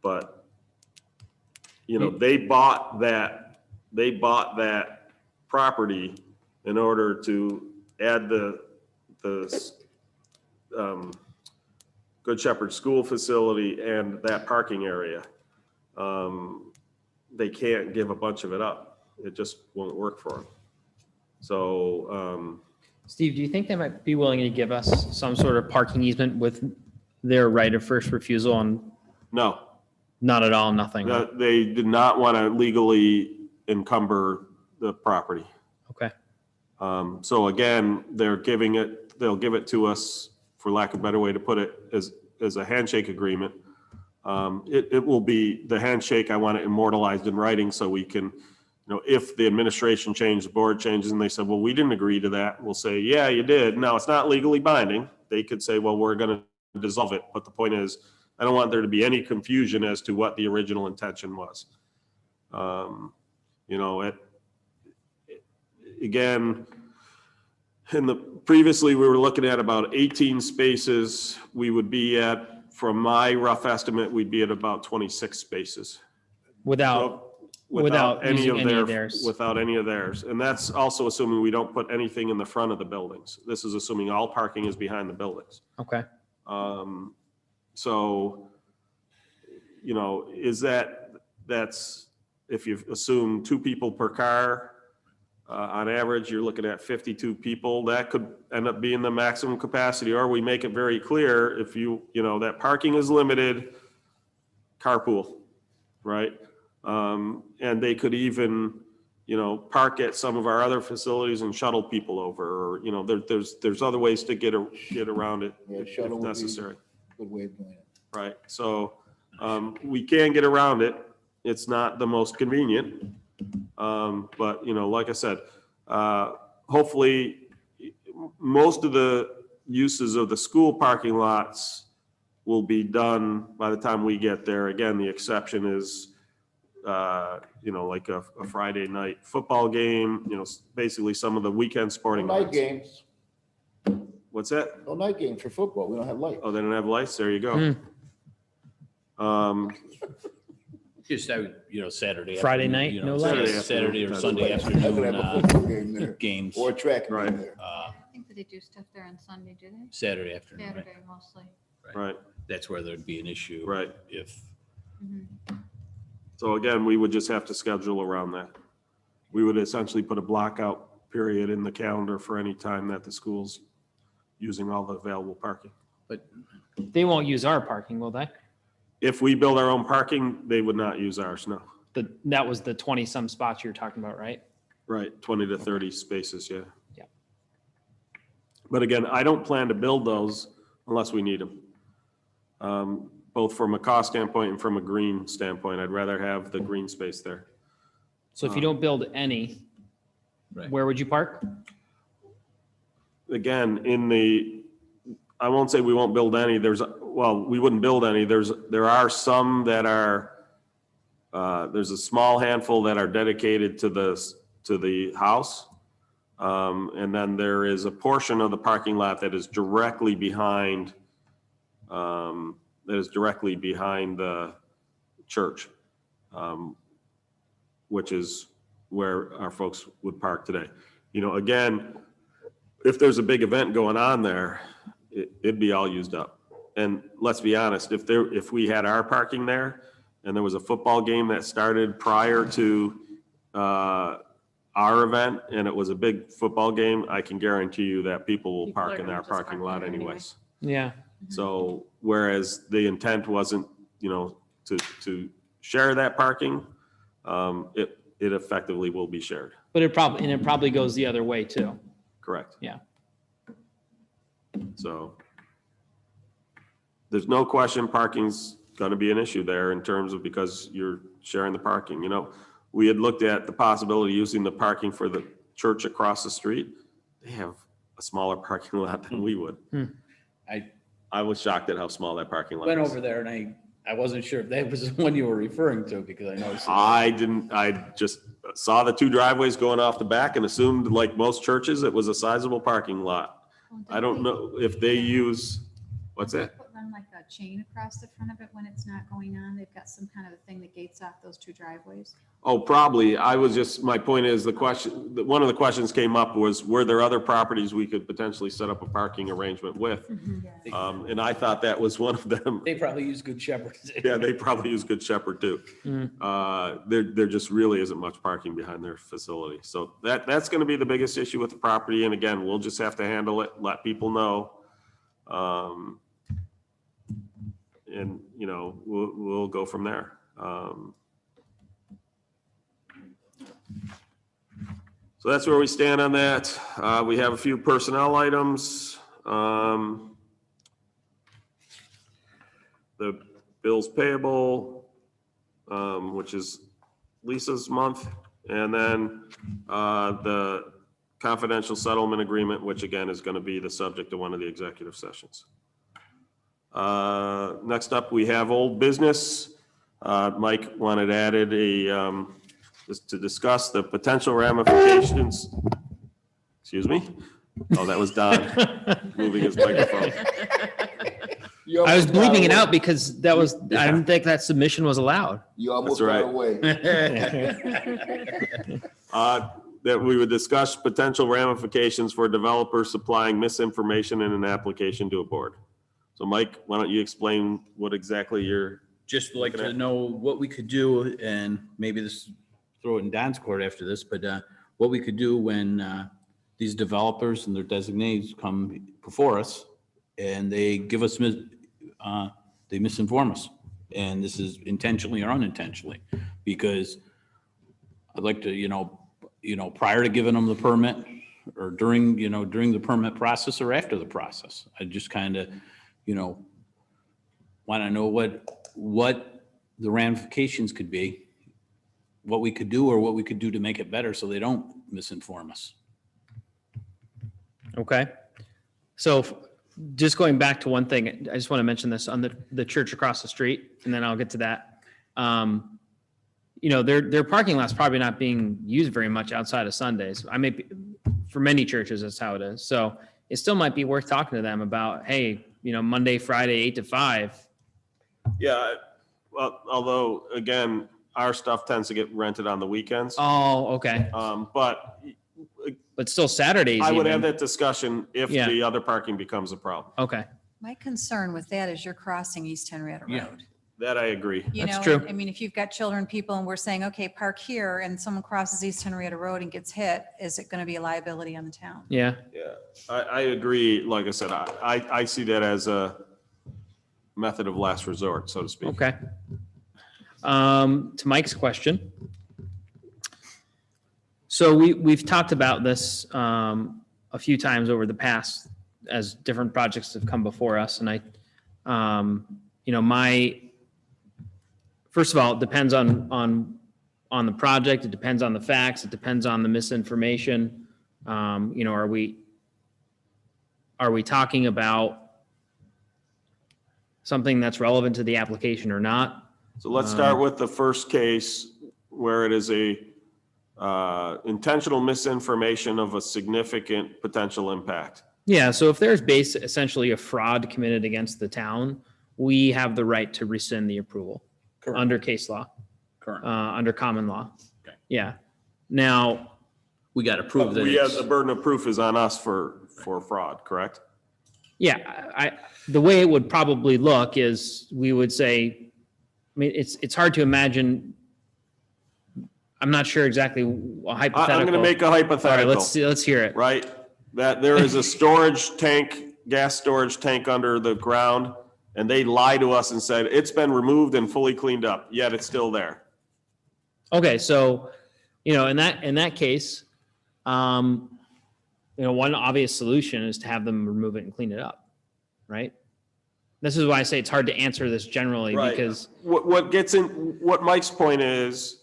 But you know, they bought that property in order to add the Good Shepherd School facility and that parking area. They can't give a bunch of it up. It just won't work for them. So, Steve, do you think they might be willing to give us some sort of parking easement with their right of first refusal on? no. Not at all, nothing. They did not want to legally encumber the property. Okay. So again, they'll give it to us, for lack of a better way to put it, as a handshake agreement. It will be the handshake. I want it immortalized in writing so we can, you know, if the administration changes, the board changes, and they said, well, we didn't agree to that. We'll say, yeah, you did. Now it's not legally binding. They could say, well, we're going to dissolve it. But the point is, I don't want there to be any confusion as to what the original intention was. You know, again, previously we were looking at about 18 spaces. We would be at, from my rough estimate, we'd be at about 26 spaces. Without any using of theirs. Without any of theirs. And that's also assuming we don't put anything in the front of the buildings. This is assuming all parking is behind the buildings. Okay. So, you know, that's, if you assume 2 people per car, on average, you're looking at 52 people. That could end up being the maximum capacity, or we make it very clear if you know, that parking is limited, carpool, right? And they could even, you know, park at some of our other facilities and shuttle people over, or, you know, there's other ways to get around it if necessary. Good way of doing it. Right, so we can get around it. It's not the most convenient, but you know, like I said, hopefully most of the uses of the school parking lots will be done by the time we get there. Again, the exception is, you know, like a Friday night football game, you know, basically some of the weekend sporting Night events. games, What's that? no night games for football. We don't have lights. Oh, they don't have lights? There you go. Just, you know, Saturday. Friday afternoon, night, you no know, lights? Saturday or Sunday I could have a afternoon football game there, games. or a track Right. game there. I think that they do stuff there on Sunday, do they? Saturday afternoon, right? Saturday mostly. Right, That's where there'd be an issue. right. If, So again, we would just have to schedule around that. We would essentially put a blockout period in the calendar for any time that the school's using all the available parking. but They won't use our parking, will they? If we build our own parking, they would not use ours, no. That was the 20 some spots you were talking about, right? Right, 20 to 30 spaces, yeah. Yeah. But again, I don't plan to build those unless we need them. Both from a cost standpoint and from a green standpoint. I'd rather have the green space there. So if you don't build any, Right. where would you park? Again, I won't say we won't build any. We wouldn't build any. There are some that are, there's a small handful that are dedicated to the house. And then there is a portion of the parking lot that is directly behind, the church, which is where our folks would park today. You know, again, if there's a big event going on there, it'd be all used up. And let's be honest, if we had our parking there and there was a football game that started prior to our event and it was a big football game, I can guarantee you that people will People are park in gonna our just park parking lot there anyway. anyways. Yeah. So whereas the intent wasn't, to share that parking, it effectively will be shared. But it probably goes the other way too. Correct. Yeah. So there's no question parking's going to be an issue there in terms of because you're sharing the parking. We had looked at the possibility of using the parking for the church across the street. They have a smaller parking lot than we would. I was shocked at how small that parking lot Went is. over there and I wasn't sure if that was the one you were referring to because I noticed. I just saw the two driveways going off the back and assumed, like most churches, it was a sizable parking lot. I don't know if they use, what's that? Run like a chain across the front of it when it's not going on. They've got some kind of a thing that gates off those two driveways. Oh, probably. My point is one of the questions came up was, were there other properties we could potentially set up a parking arrangement with? And I thought that was one of them. They probably use Good Shepherd. Yeah, they probably use Good Shepherd too. There just really isn't much parking behind their facility. So that's going to be the biggest issue with the property. And again, we'll just have to handle it, let people know. And, we'll go from there. So that's where we stand on that. We have a few personnel items. The bills payable, which is Lisa's month, and then the confidential settlement agreement, which again is going to be the subject of one of the executive sessions. Next up, we have old business. Mike wanted added just to discuss the potential ramifications. Excuse me? Oh, that was Don moving his microphone. I was bleeping it out because I didn't think that submission was allowed. You almost That's right. got away. That we would discuss potential ramifications for developers supplying misinformation in an application to a board. So Mike, why don't you explain what exactly you're Just like to know what we could do, and maybe this, throw it in Don's court after this, but what we could do when these developers and their designates come before us and they give us, they misinform us. And this is intentionally or unintentionally, because I'd like to, prior to giving them the permit or during the permit process or after the process, I just kind of, want to know what the ramifications could be, what we could do or what we could do to make it better so they don't misinform us. Okay. So just going back to one thing, I just want to mention this on the church across the street, and then I'll get to that. Their parking lot's probably not being used very much outside of Sundays. For many churches, that's how it is. So it still might be worth talking to them about, hey, Monday, Friday, 8 to 5. Yeah, well, although again, our stuff tends to get rented on the weekends. Oh, okay. But still Saturdays. I would even. have that discussion if Yeah. the other parking becomes a problem. Okay. My concern with that is you're crossing East Henrietta Yeah. Road. That I agree. That's true. I mean, if you've got children, people, and we're saying, okay, park here, and someone crosses East Henrietta Road and gets hit, is it going to be a liability on the town? Yeah. Yeah, I agree. Like I said, I see that as a method of last resort, so to speak. Okay. To Mike's question. So we've talked about this a few times over the past as different projects have come before us, and first of all, it depends on the project. It depends on the facts. It depends on the misinformation. Are we talking about something that's relevant to the application or not? So let's start with the first case where it is a intentional misinformation of a significant potential impact. Yeah, so if there's essentially a fraud committed against the town, we have the right to rescind the approval. Correct. Under case law, Correct. under common law. Okay. Yeah. Now, We got to prove that We have it's, the burden of proof is on us for fraud, correct? yeah, the way it would probably look is we would say, it's hard to imagine I'm not sure exactly a hypothetical. I'm going to make a All right, hypothetical. let's hear it. Right? That there is a storage tank, gas storage tank under the ground, and they lie to us and said, it's been removed and fully cleaned up, yet it's still there. Okay, so, in that case, one obvious solution is to have them remove it and clean it up, right? This is why I say it's hard to answer this generally Right. because, What Mike's point is,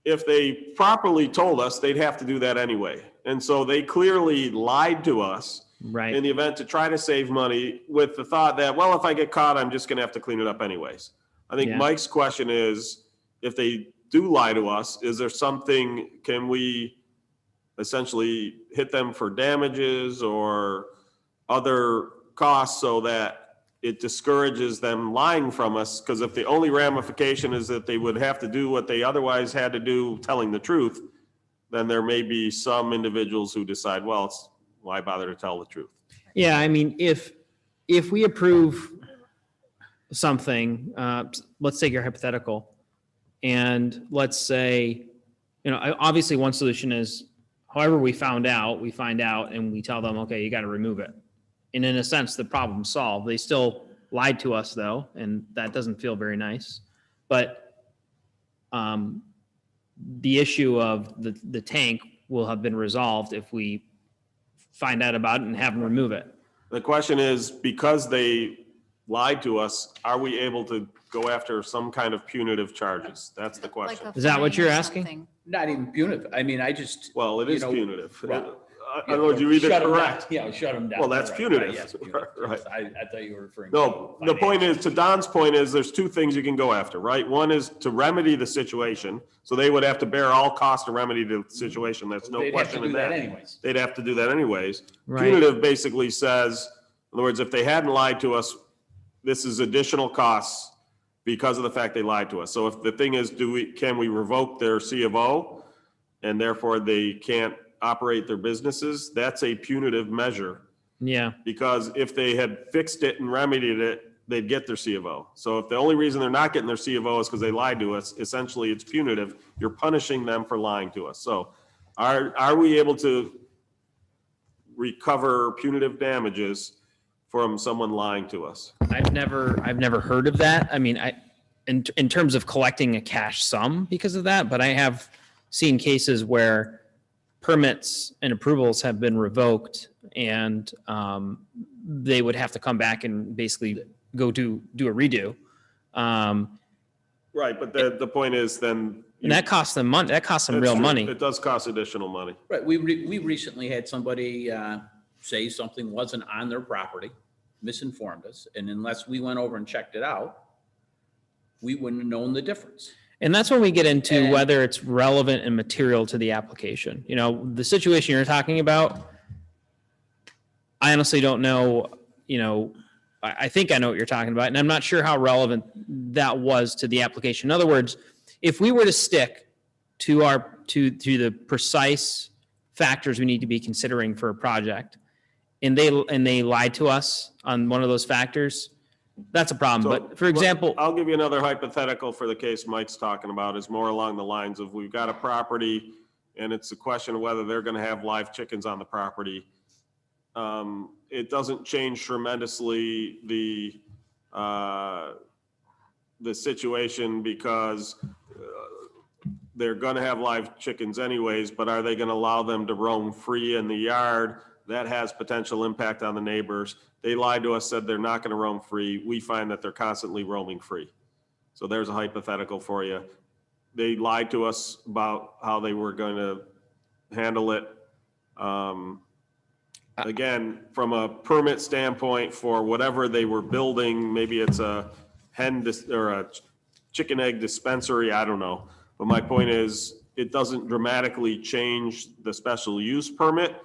if they properly told us, they'd have to do that anyway. And so they clearly lied to us right, in the event to try to save money with the thought that, well, if I get caught, I'm just going to have to clean it up anyways. I think Yeah. Mike's question is, if they do lie to us, is there something, can we essentially hit them for damages or other costs so that it discourages them lying from us? Because if the only ramification is that they would have to do what they otherwise had to do, telling the truth, then there may be some individuals who decide, well, why bother to tell the truth? yeah, I mean, if we approve something, let's take your hypothetical, and let's say, obviously one solution is, however we find out and we tell them, okay, you got to remove it. And in a sense, the problem's solved. They still lied to us though, and that doesn't feel very nice. But the issue of the tank will have been resolved if we find out about it and have them remove it. The question is, because they lied to us, are we able to go after some kind of punitive charges? That's the question. Is that what you're asking? Not even punitive. I mean, Well, it is you know, punitive. well, I don't know, do you read it shut 'em down. correct? Yeah, shut them down. Well, that's Right, punitive. right, yes, punitive. Right. I thought you were referring. No, to the point is, financial. to Don's point is, there's two things you can go after, right? One is to remedy the situation, so they would have to bear all cost to remedy the situation. There's no They'd have to question do in that that. anyways. They'd have to do that anyways. Right. Punitive basically says, in other words, if they hadn't lied to us, this is additional costs because of the fact they lied to us. So if the thing is, can we revoke their C of O and therefore they can't operate their businesses? That's a punitive measure, Yeah. because if they had fixed it and remedied it, they'd get their C of O. So if the only reason they're not getting their C of O is because they lied to us, essentially it's punitive. You're punishing them for lying to us. So are we able to recover punitive damages from someone lying to us? I've never heard of that. I mean, in terms of collecting a cash sum because of that, but I have seen cases where permits and approvals have been revoked and they would have to come back and basically go do a redo. Right, but the point is then. And that costs them money. That costs them That's real true. money. It does cost additional money. Right, we recently had somebody say something wasn't on their property, misinformed us, and unless we went over and checked it out, we wouldn't have known the difference. And that's when we get into And- whether it's relevant and material to the application. The situation you're talking about, I honestly don't know, I think I know what you're talking about, and I'm not sure how relevant that was to the application. In other words, if we were to stick to the precise factors we need to be considering for a project, and they lied to us on one of those factors, that's a problem. So, But for example, I'll give you another hypothetical for the case Mike's talking about, is more along the lines of, we've got a property and it's a question of whether they're going to have live chickens on the property. It doesn't change tremendously the situation because they're going to have live chickens anyways, but are they going to allow them to roam free in the yard? That has potential impact on the neighbors. They lied to us, said they're not going to roam free. We find that they're constantly roaming free. So there's a hypothetical for you. They lied to us about how they were going to handle it. Again, from a permit standpoint for whatever they were building, maybe it's a or a chicken egg dispensary, I don't know. But my point is, it doesn't dramatically change the special use permit,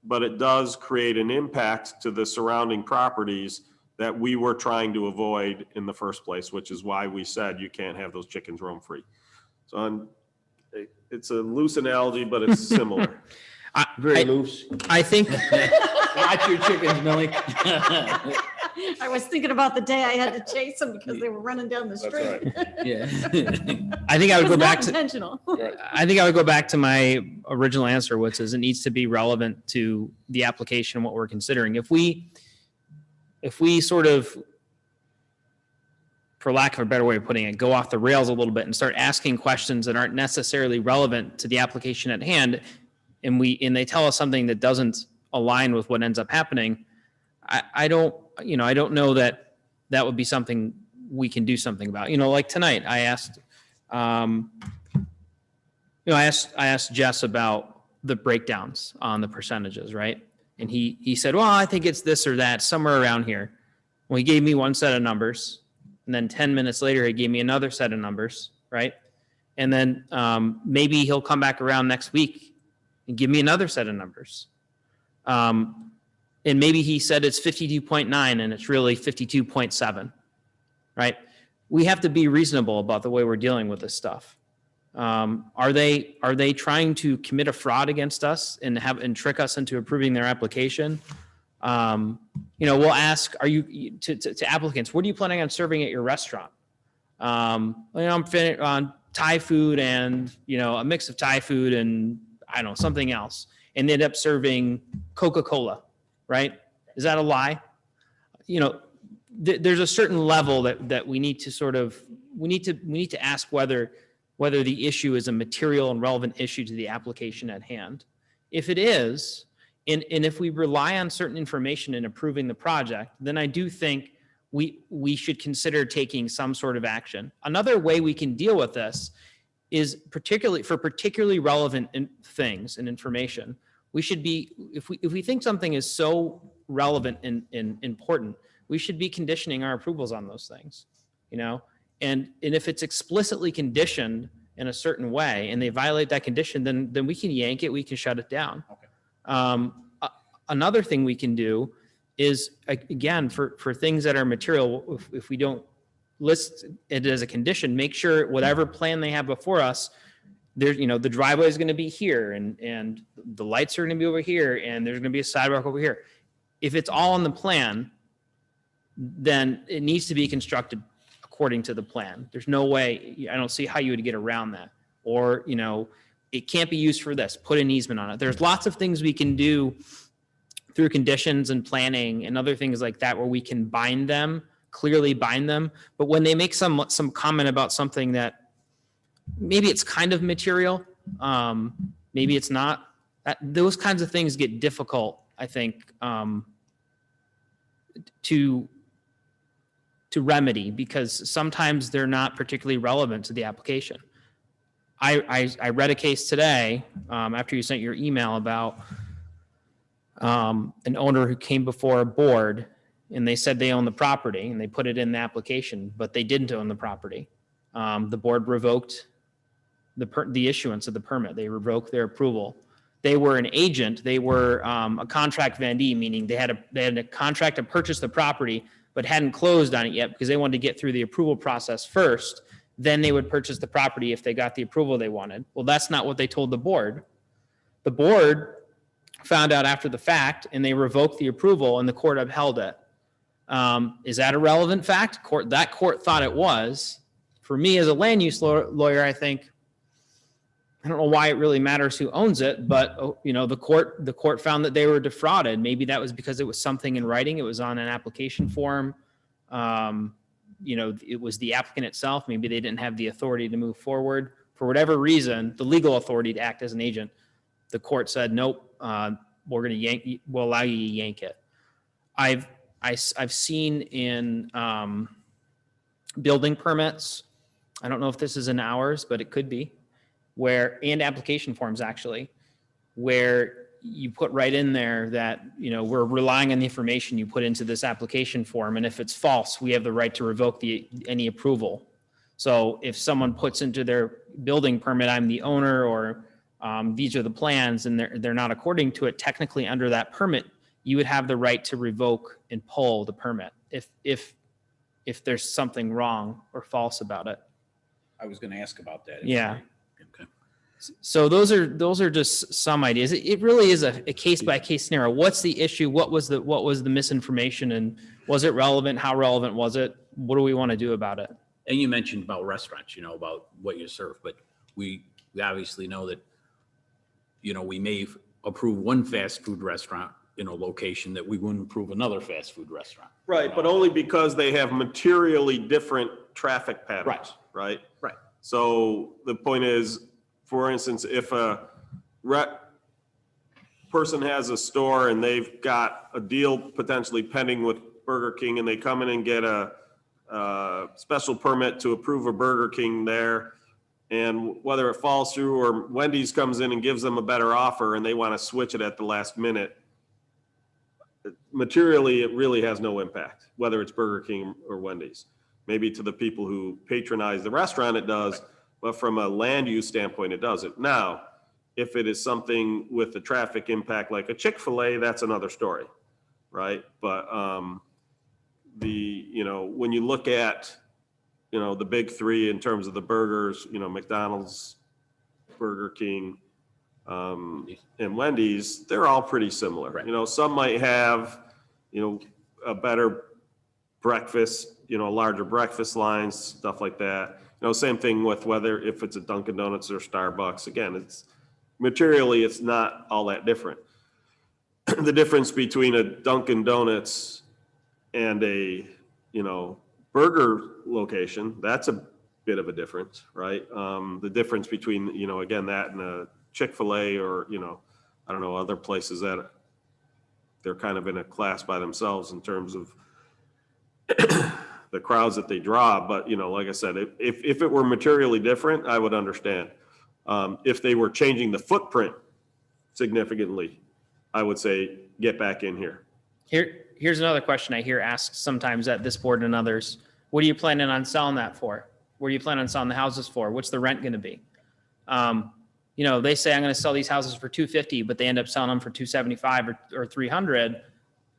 but it does create an impact to the surrounding properties that we were trying to avoid in the first place, which is why we said you can't have those chickens roam free. So it's a loose analogy, but it's similar. Very loose. I think Watch your chickens, Millie. I was thinking about the day I had to chase them because they were running down the That's street. right. Yeah. I think I would It go was back not to, intentional. I think I would go back to my original answer, which is it needs to be relevant to the application and what we're considering. If we sort of, for lack of a better way of putting it, go off the rails a little bit and start asking questions that aren't necessarily relevant to the application at hand, and they tell us something that doesn't align with what ends up happening, I don't know that would be something we can do something about. Like tonight, I asked Jess about the breakdowns on the percentages, right? And he said, well, I think it's this or that, somewhere around here. Well, he gave me one set of numbers, and then 10 minutes later, he gave me another set of numbers, right? And then maybe he'll come back around next week and give me another set of numbers. And maybe he said it's 52.9 and it's really 52.7, right? We have to be reasonable about the way we're dealing with this stuff. Are they trying to commit a fraud against us and trick us into approving their application? We'll ask, are you to applicants, what are you planning on serving at your restaurant? I'm on Thai food and, a mix of Thai food and I don't know, something else, and they end up serving Coca-Cola, right? Is that a lie? There's a certain level that we need to we need to ask whether the issue is a material and relevant issue to the application at hand. If it is, and if we rely on certain information in approving the project, then I do think we should consider taking some sort of action. Another way we can deal with this is particularly relevant things and information. We should be, if we think something is so relevant and important, we should be conditioning our approvals on those things, and if it's explicitly conditioned in a certain way and they violate that condition, then we can yank it, we can shut it down. Okay. Another thing we can do is, again, for things that are material, if we don't list it as a condition, make sure whatever plan they have before us, there's, the driveway is going to be here and the lights are going to be over here and there's going to be a sidewalk over here. If it's all on the plan, then it needs to be constructed according to the plan. There's no way, I don't see how you would get around that. Or, it can't be used for this, put an easement on it. There's lots of things we can do through conditions and planning and other things like that where we can clearly bind them. But when they make some comment about something that maybe it's kind of material, maybe it's not, those kinds of things get difficult, I think, to remedy, because sometimes they're not particularly relevant to the application. I read a case today after you sent your email about an owner who came before a board and they said they own the property and they put it in the application, but they didn't own the property. The board revoked the issuance of the permit. They revoked their approval. They were an agent. They were a contract vendee, meaning they had a contract to purchase the property, but hadn't closed on it yet because they wanted to get through the approval process first. Then they would purchase the property if they got the approval they wanted. Well, that's not what they told the board. The board found out after the fact and they revoked the approval and the court upheld it. Is that a relevant fact? That court thought it was. For me as a land use lawyer, I think, I don't know why it really matters who owns it, but the court found that they were defrauded. Maybe that was because it was something in writing. It was on an application form. It was the applicant itself. Maybe they didn't have the authority to move forward. For whatever reason, the legal authority to act as an agent, the court said, nope, we'll allow you to yank it. I've seen in building permits, I don't know if this is in ours, but it could be, and application forms actually, where you put right in there that, we're relying on the information you put into this application form. And if it's false, we have the right to revoke any approval. So if someone puts into their building permit, I'm the owner, or these are the plans, and they're not according to it, technically under that permit, you would have the right to revoke and pull the permit if there's something wrong or false about it. I was going to ask about that. Yeah. Okay. So those are just some ideas. It really is a case by case scenario. What's the issue? What was the misinformation, and was it relevant? How relevant was it? What do we want to do about it? And you mentioned about restaurants, about what you serve, but we obviously know that, we may approve one fast food restaurant in a location that we wouldn't approve another fast food restaurant. Right, but only because they have materially different traffic patterns, right? Right. So the point is, for instance, if a person has a store and they've got a deal potentially pending with Burger King, and they come in and get a special permit to approve a Burger King there, and whether it falls through or Wendy's comes in and gives them a better offer and they want to switch it at the last minute, materially, it really has no impact, whether it's Burger King or Wendy's. Maybe to the people who patronize the restaurant, it does, but from a land use standpoint, it doesn't. Now, if it is something with the traffic impact like a Chick-fil-A, that's another story, right? But when you look at, the big three in terms of the burgers, McDonald's, Burger King, and Wendy's, they're all pretty similar. Right. Some might have, a better breakfast, larger breakfast lines, stuff like that. Same thing with whether if it's a Dunkin' Donuts or Starbucks. Again, it's materially, it's not all that different. The difference between a Dunkin' Donuts and a, burger location, that's a bit of a difference, right? The difference between, again, that and a Chick-fil-A or, I don't know, other places that they're kind of in a class by themselves in terms of the crowds that they draw. But, like I said, if it were materially different, I would understand. If they were changing the footprint significantly, I would say, get back in here. Here's another question I hear asked sometimes at this board and others. What are you planning on selling that for? What are you planning on selling the houses for? What's the rent going to be? They say I'm going to sell these houses for $250, but they end up selling them for $275 or $300.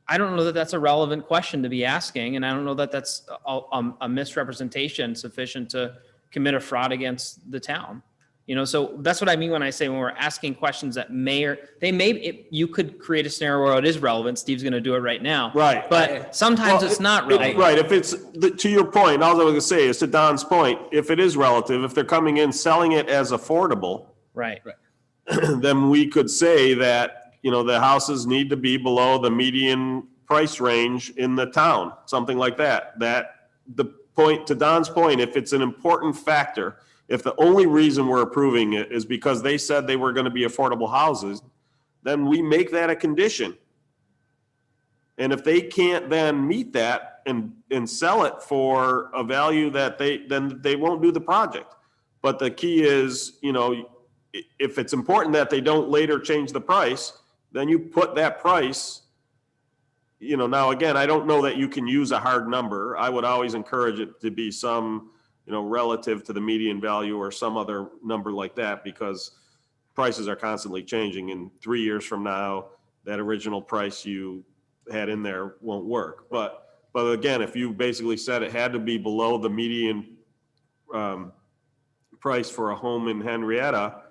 I don't know that that's a relevant question to be asking, and I don't know that that's a misrepresentation sufficient to commit a fraud against the town. So that's what I mean when I say when we're asking questions that you could create a scenario where it is relevant. Steve's going to do it right now. Right. But sometimes it's not relevant. Right. If it's to your point, all I was going to say is to Don's point, if it is relative, if they're coming in selling it as affordable, right, then we could say that, the houses need to be below the median price range in the town, something like that. That the point, to Don's point, if it's an important factor, if the only reason we're approving it is because they said they were going to be affordable houses, then we make that a condition. And if they can't then meet that and sell it for a value that then they won't do the project. But the key is, if it's important that they don't later change the price, then you put that price, now again, I don't know that you can use a hard number. I would always encourage it to be some, relative to the median value or some other number like that, because prices are constantly changing. And 3 years from now, that original price you had in there won't work. But again, if you basically said it had to be below the median price for a home in Henrietta,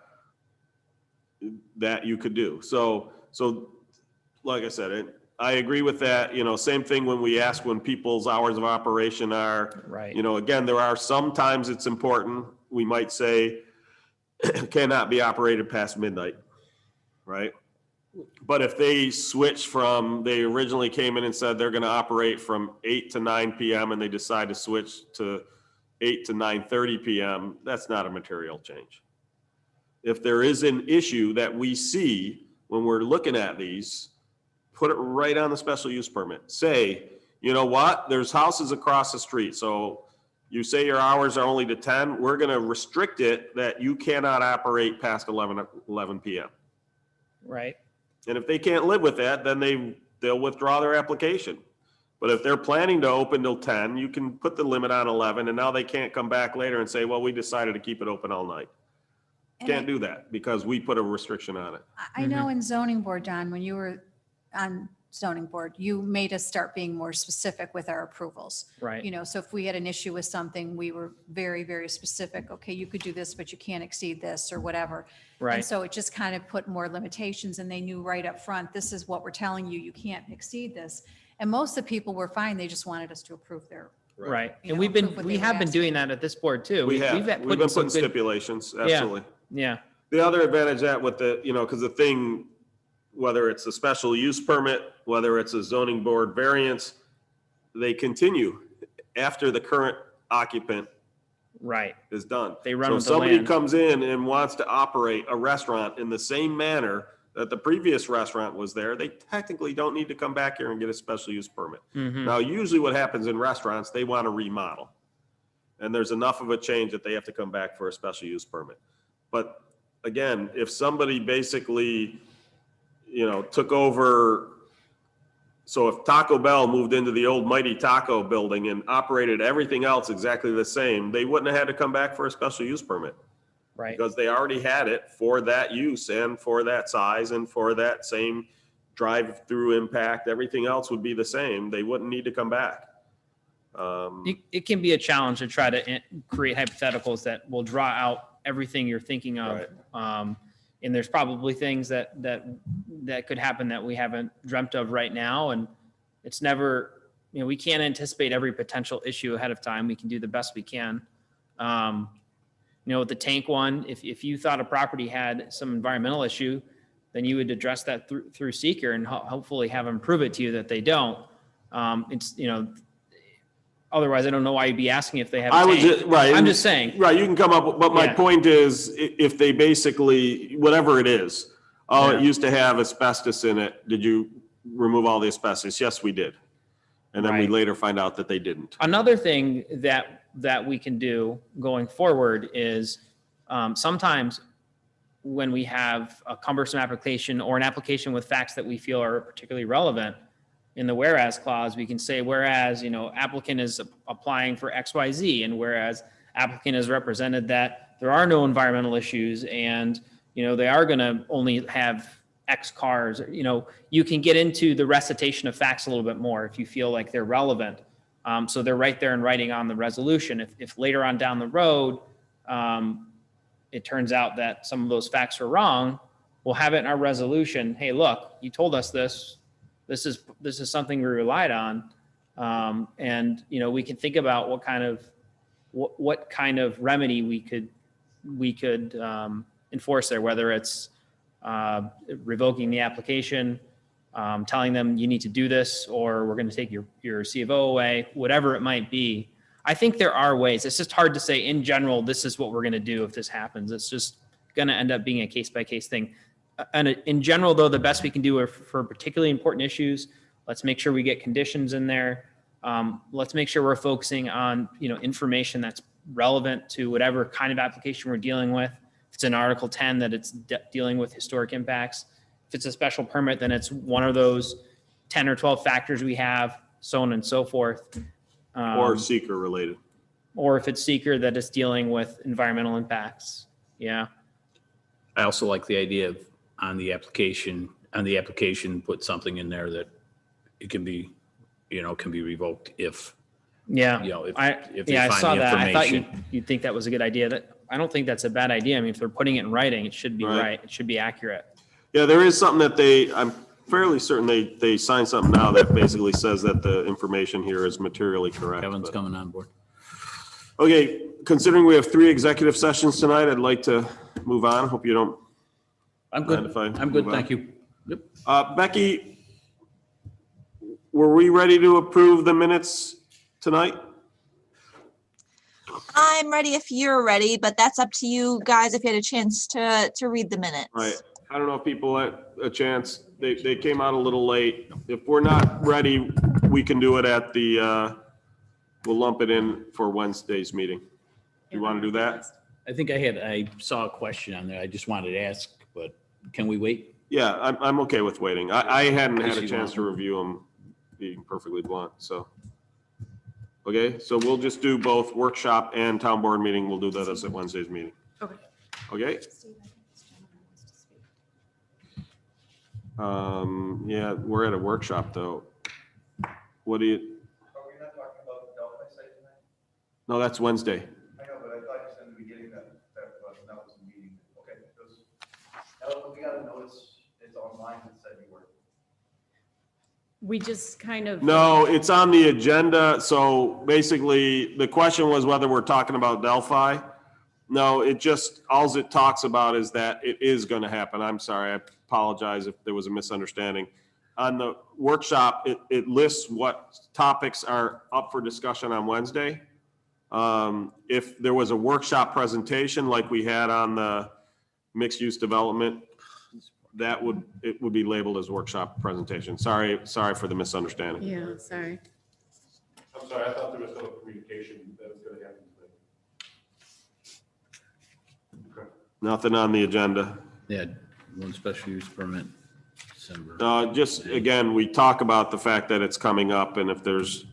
that you could do. So like I said, I agree with that. Same thing when we ask when people's hours of operation are. Right. Again, there are sometimes it's important. We might say cannot be operated past midnight, right? But if they switch they originally came in and said they're going to operate from 8 to 9 p.m. and they decide to switch to 8 to 9:30 p.m., that's not a material change. If there is an issue that we see when we're looking at these, put it right on the special use permit. Say, you know what, there's houses across the street. So you say your hours are only to 10, we're going to restrict it that you cannot operate past 11 p.m. Right. And if they can't live with that, then they'll withdraw their application. But if they're planning to open till 10, you can put the limit on 11, and now they can't come back later and say, well, we decided to keep it open all night. Can't do that because we put a restriction on it. I know in zoning board, John, when you were on zoning board, you made us start being more specific with our approvals. Right. You know, so if we had an issue with something, we were very, very specific. Okay, you could do this, but you can't exceed this or whatever. And Right. so it just kind of put more limitations, and they knew right up front, this is what we're telling you, you can't exceed this. And most of the people were fine. They just wanted us to approve their, Right. You And know, approve what we they were have been asking. doing that at this board too. We We've have, had- we've been some putting good- stipulations, absolutely. Yeah. The other advantage that with the, you know, because the thing, whether it's a special use permit, whether it's a zoning board variance, they continue after the current occupant Right. is done. They run So if with the somebody land. comes in and wants to operate a restaurant in the same manner that the previous restaurant was there, they technically don't need to come back here and get a special use permit. Mhm. Now, usually what happens in restaurants, they want to remodel. And there's enough of a change that they have to come back for a special use permit. But again, if somebody basically, you know, took over, so if Taco Bell moved into the old Mighty Taco building and operated everything else exactly the same, they wouldn't have had to come back for a special use permit. Right. Because they already had it for that use and for that size and for that same drive-through impact, everything else would be the same. They wouldn't need to come back. It can be a challenge to try to create hypotheticals that will draw out everything you're thinking of. And there's probably things that could happen that we haven't dreamt of right now. And it's never, you know, we can't anticipate every potential issue ahead of time. We can do the best we can. You know, with the tank one, if you thought a property had some environmental issue, then you would address that through seeker and hopefully have them prove it to you that they don't. It's, you know, otherwise I don't know why you'd be asking if they have a tank. Right. I'm just saying. Right, you can come up, but my Yeah. point is, if they basically, whatever it is, oh, Yeah. it used to have asbestos in it, did you remove all the asbestos? Yes, we did. And then we Right. later find out that they didn't. Another thing that we can do going forward is sometimes when we have a cumbersome application or an application with facts that we feel are particularly relevant, in the whereas clause, we can say, whereas, you know, applicant is applying for XYZ, and whereas applicant has represented that there are no environmental issues and, you know, they are going to only have X cars, you know, you can get into the recitation of facts a little bit more if you feel like they're relevant. So they're right there in writing on the resolution. If later on down the road, it turns out that some of those facts are wrong, we'll have it in our resolution. Hey, look, you told us this. This is something we relied on. And, you know, we can think about what kind of remedy we could enforce there, whether it's revoking the application, telling them you need to do this, or we're going to take your C of O away, whatever it might be. I think there are ways. It's just hard to say in general, this is what we're going to do if this happens. It's just going to end up being a case by case thing. And in general, though, the best we can do are for particularly important issues. Let's make sure we get conditions in there. Let's make sure we're focusing on, you know, information that's relevant to whatever kind of application we're dealing with. If it's in Article 10, that it's dealing with historic impacts. If it's a special permit, then it's one of those 10 or 12 factors we have, so on and so forth. Or seeker related. Or if it's seeker, that it's dealing with environmental impacts. Yeah. I also like the idea of on the application, put something in there that it can be, you know, can be revoked if, Yeah. you know, if I they saw find the that. I thought information. you'd think that was a good idea. I don't think that's a bad idea. I mean, if they're putting it in writing, it should be Right. right. It should be accurate. Yeah, there is something that I'm fairly certain they signed something now that basically says that the information here is materially correct. Kevin's but- coming on board. Okay, considering we have 3 executive sessions tonight, I'd like to move on. Hope you don't. I'm good. mind if I I'm good. move on? Thank you. Yep. Becky, were we ready to approve the minutes tonight? I'm ready if you're ready, but that's up to you guys if you had a chance to read the minutes. Right. I don't know if people had a chance. They came out a little late. If we're not ready, we can do it at the, we'll lump it in for Wednesday's meeting. You want to do that? I think I saw a question on there. I just wanted to ask, but can we wait? Yeah, I'm okay with waiting. I hadn't had a Actually, chance to review them, being perfectly blunt, so. Okay, so we'll just do both workshop and town board meeting. We'll do that as a Wednesday's meeting. Okay. Okay? Yeah, we're at a workshop though. What do you? Are we not talking about the Delphi site tonight? No, that's Wednesday. I know, but I thought you said in the beginning that was a meeting. Okay, because we got a notice, it's online that said you were. We just kind of. No, it's on the agenda. So basically, the question was whether we're talking about Delphi. No, it just, all it talks about is that it is going to happen. I'm sorry, I apologize if there was a misunderstanding. On the workshop, it lists what topics are up for discussion on Wednesday. If there was a workshop presentation like we had on the mixed-use development, it would be labeled as workshop presentation. Sorry for the misunderstanding. Yeah, sorry. I'm sorry, I thought there was no communication that was gonna happen today. Okay. Nothing on the agenda. Yeah, one special use permit, December. Just, again, we talk about the fact that it's coming up and if there's.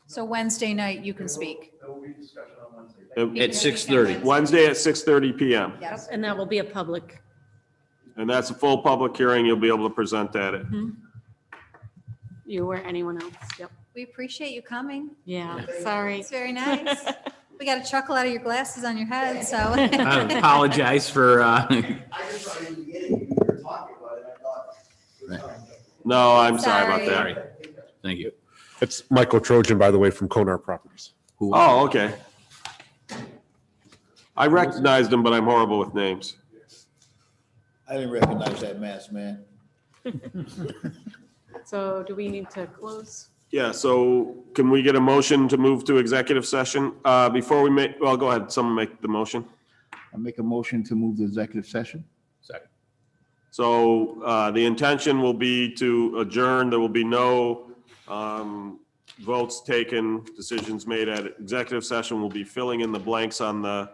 So Wednesday night, you can speak. There will be discussion on Wednesday. At 6:30. Wednesday at 6:30 PM. Yes. And that will be a public. And that's a full public hearing. You'll be able to present at it. You or anyone else, yep. We appreciate you coming. Yeah, sorry. It's very nice. We got a chuckle out of your glasses on your head, so. I apologize for, I just thought in the beginning, you were talking about it, I thought. No, I'm sorry about Sorry. that. thank you. It's Michael Trojan, by the way, from Konar Properties. Who- Oh, okay. I recognized him, but I'm horrible with names. I didn't recognize that mask, man. So do we need to close? Yeah, so can we get a motion to move to executive session? Before we well, go ahead. Someone make the motion. I make a motion to move the executive session. Second. So the intention will be to adjourn. There will be no votes taken, decisions made at executive session. We'll be filling in the blanks on the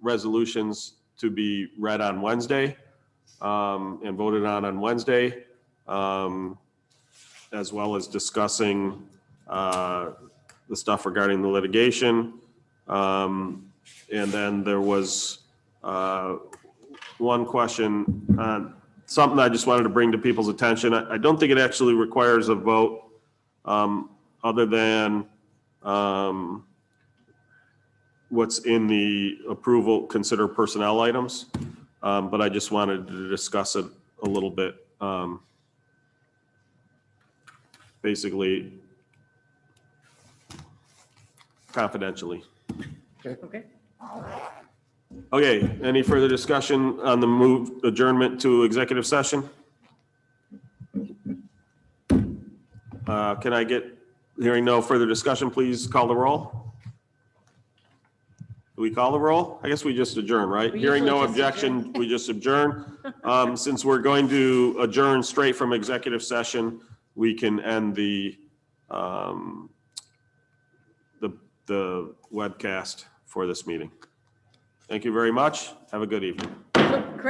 resolutions to be read on Wednesday and voted on Wednesday, as well as discussing the stuff regarding the litigation. And then there was one question, something I just wanted to bring to people's attention. I don't think it actually requires a vote other than what's in the approval, consider personnel items. But I just wanted to discuss it a little bit. Basically, confidentially. Okay. Okay, any further discussion on the move adjournment to executive session? Can I get, hearing no further discussion, please call the roll? Do we call the roll? I guess we just adjourn, right? We Hearing no usually just objection, we just adjourn. Since we're going to adjourn straight from executive session, we can end the webcast for this meeting. Thank you very much. Have a good evening. Great.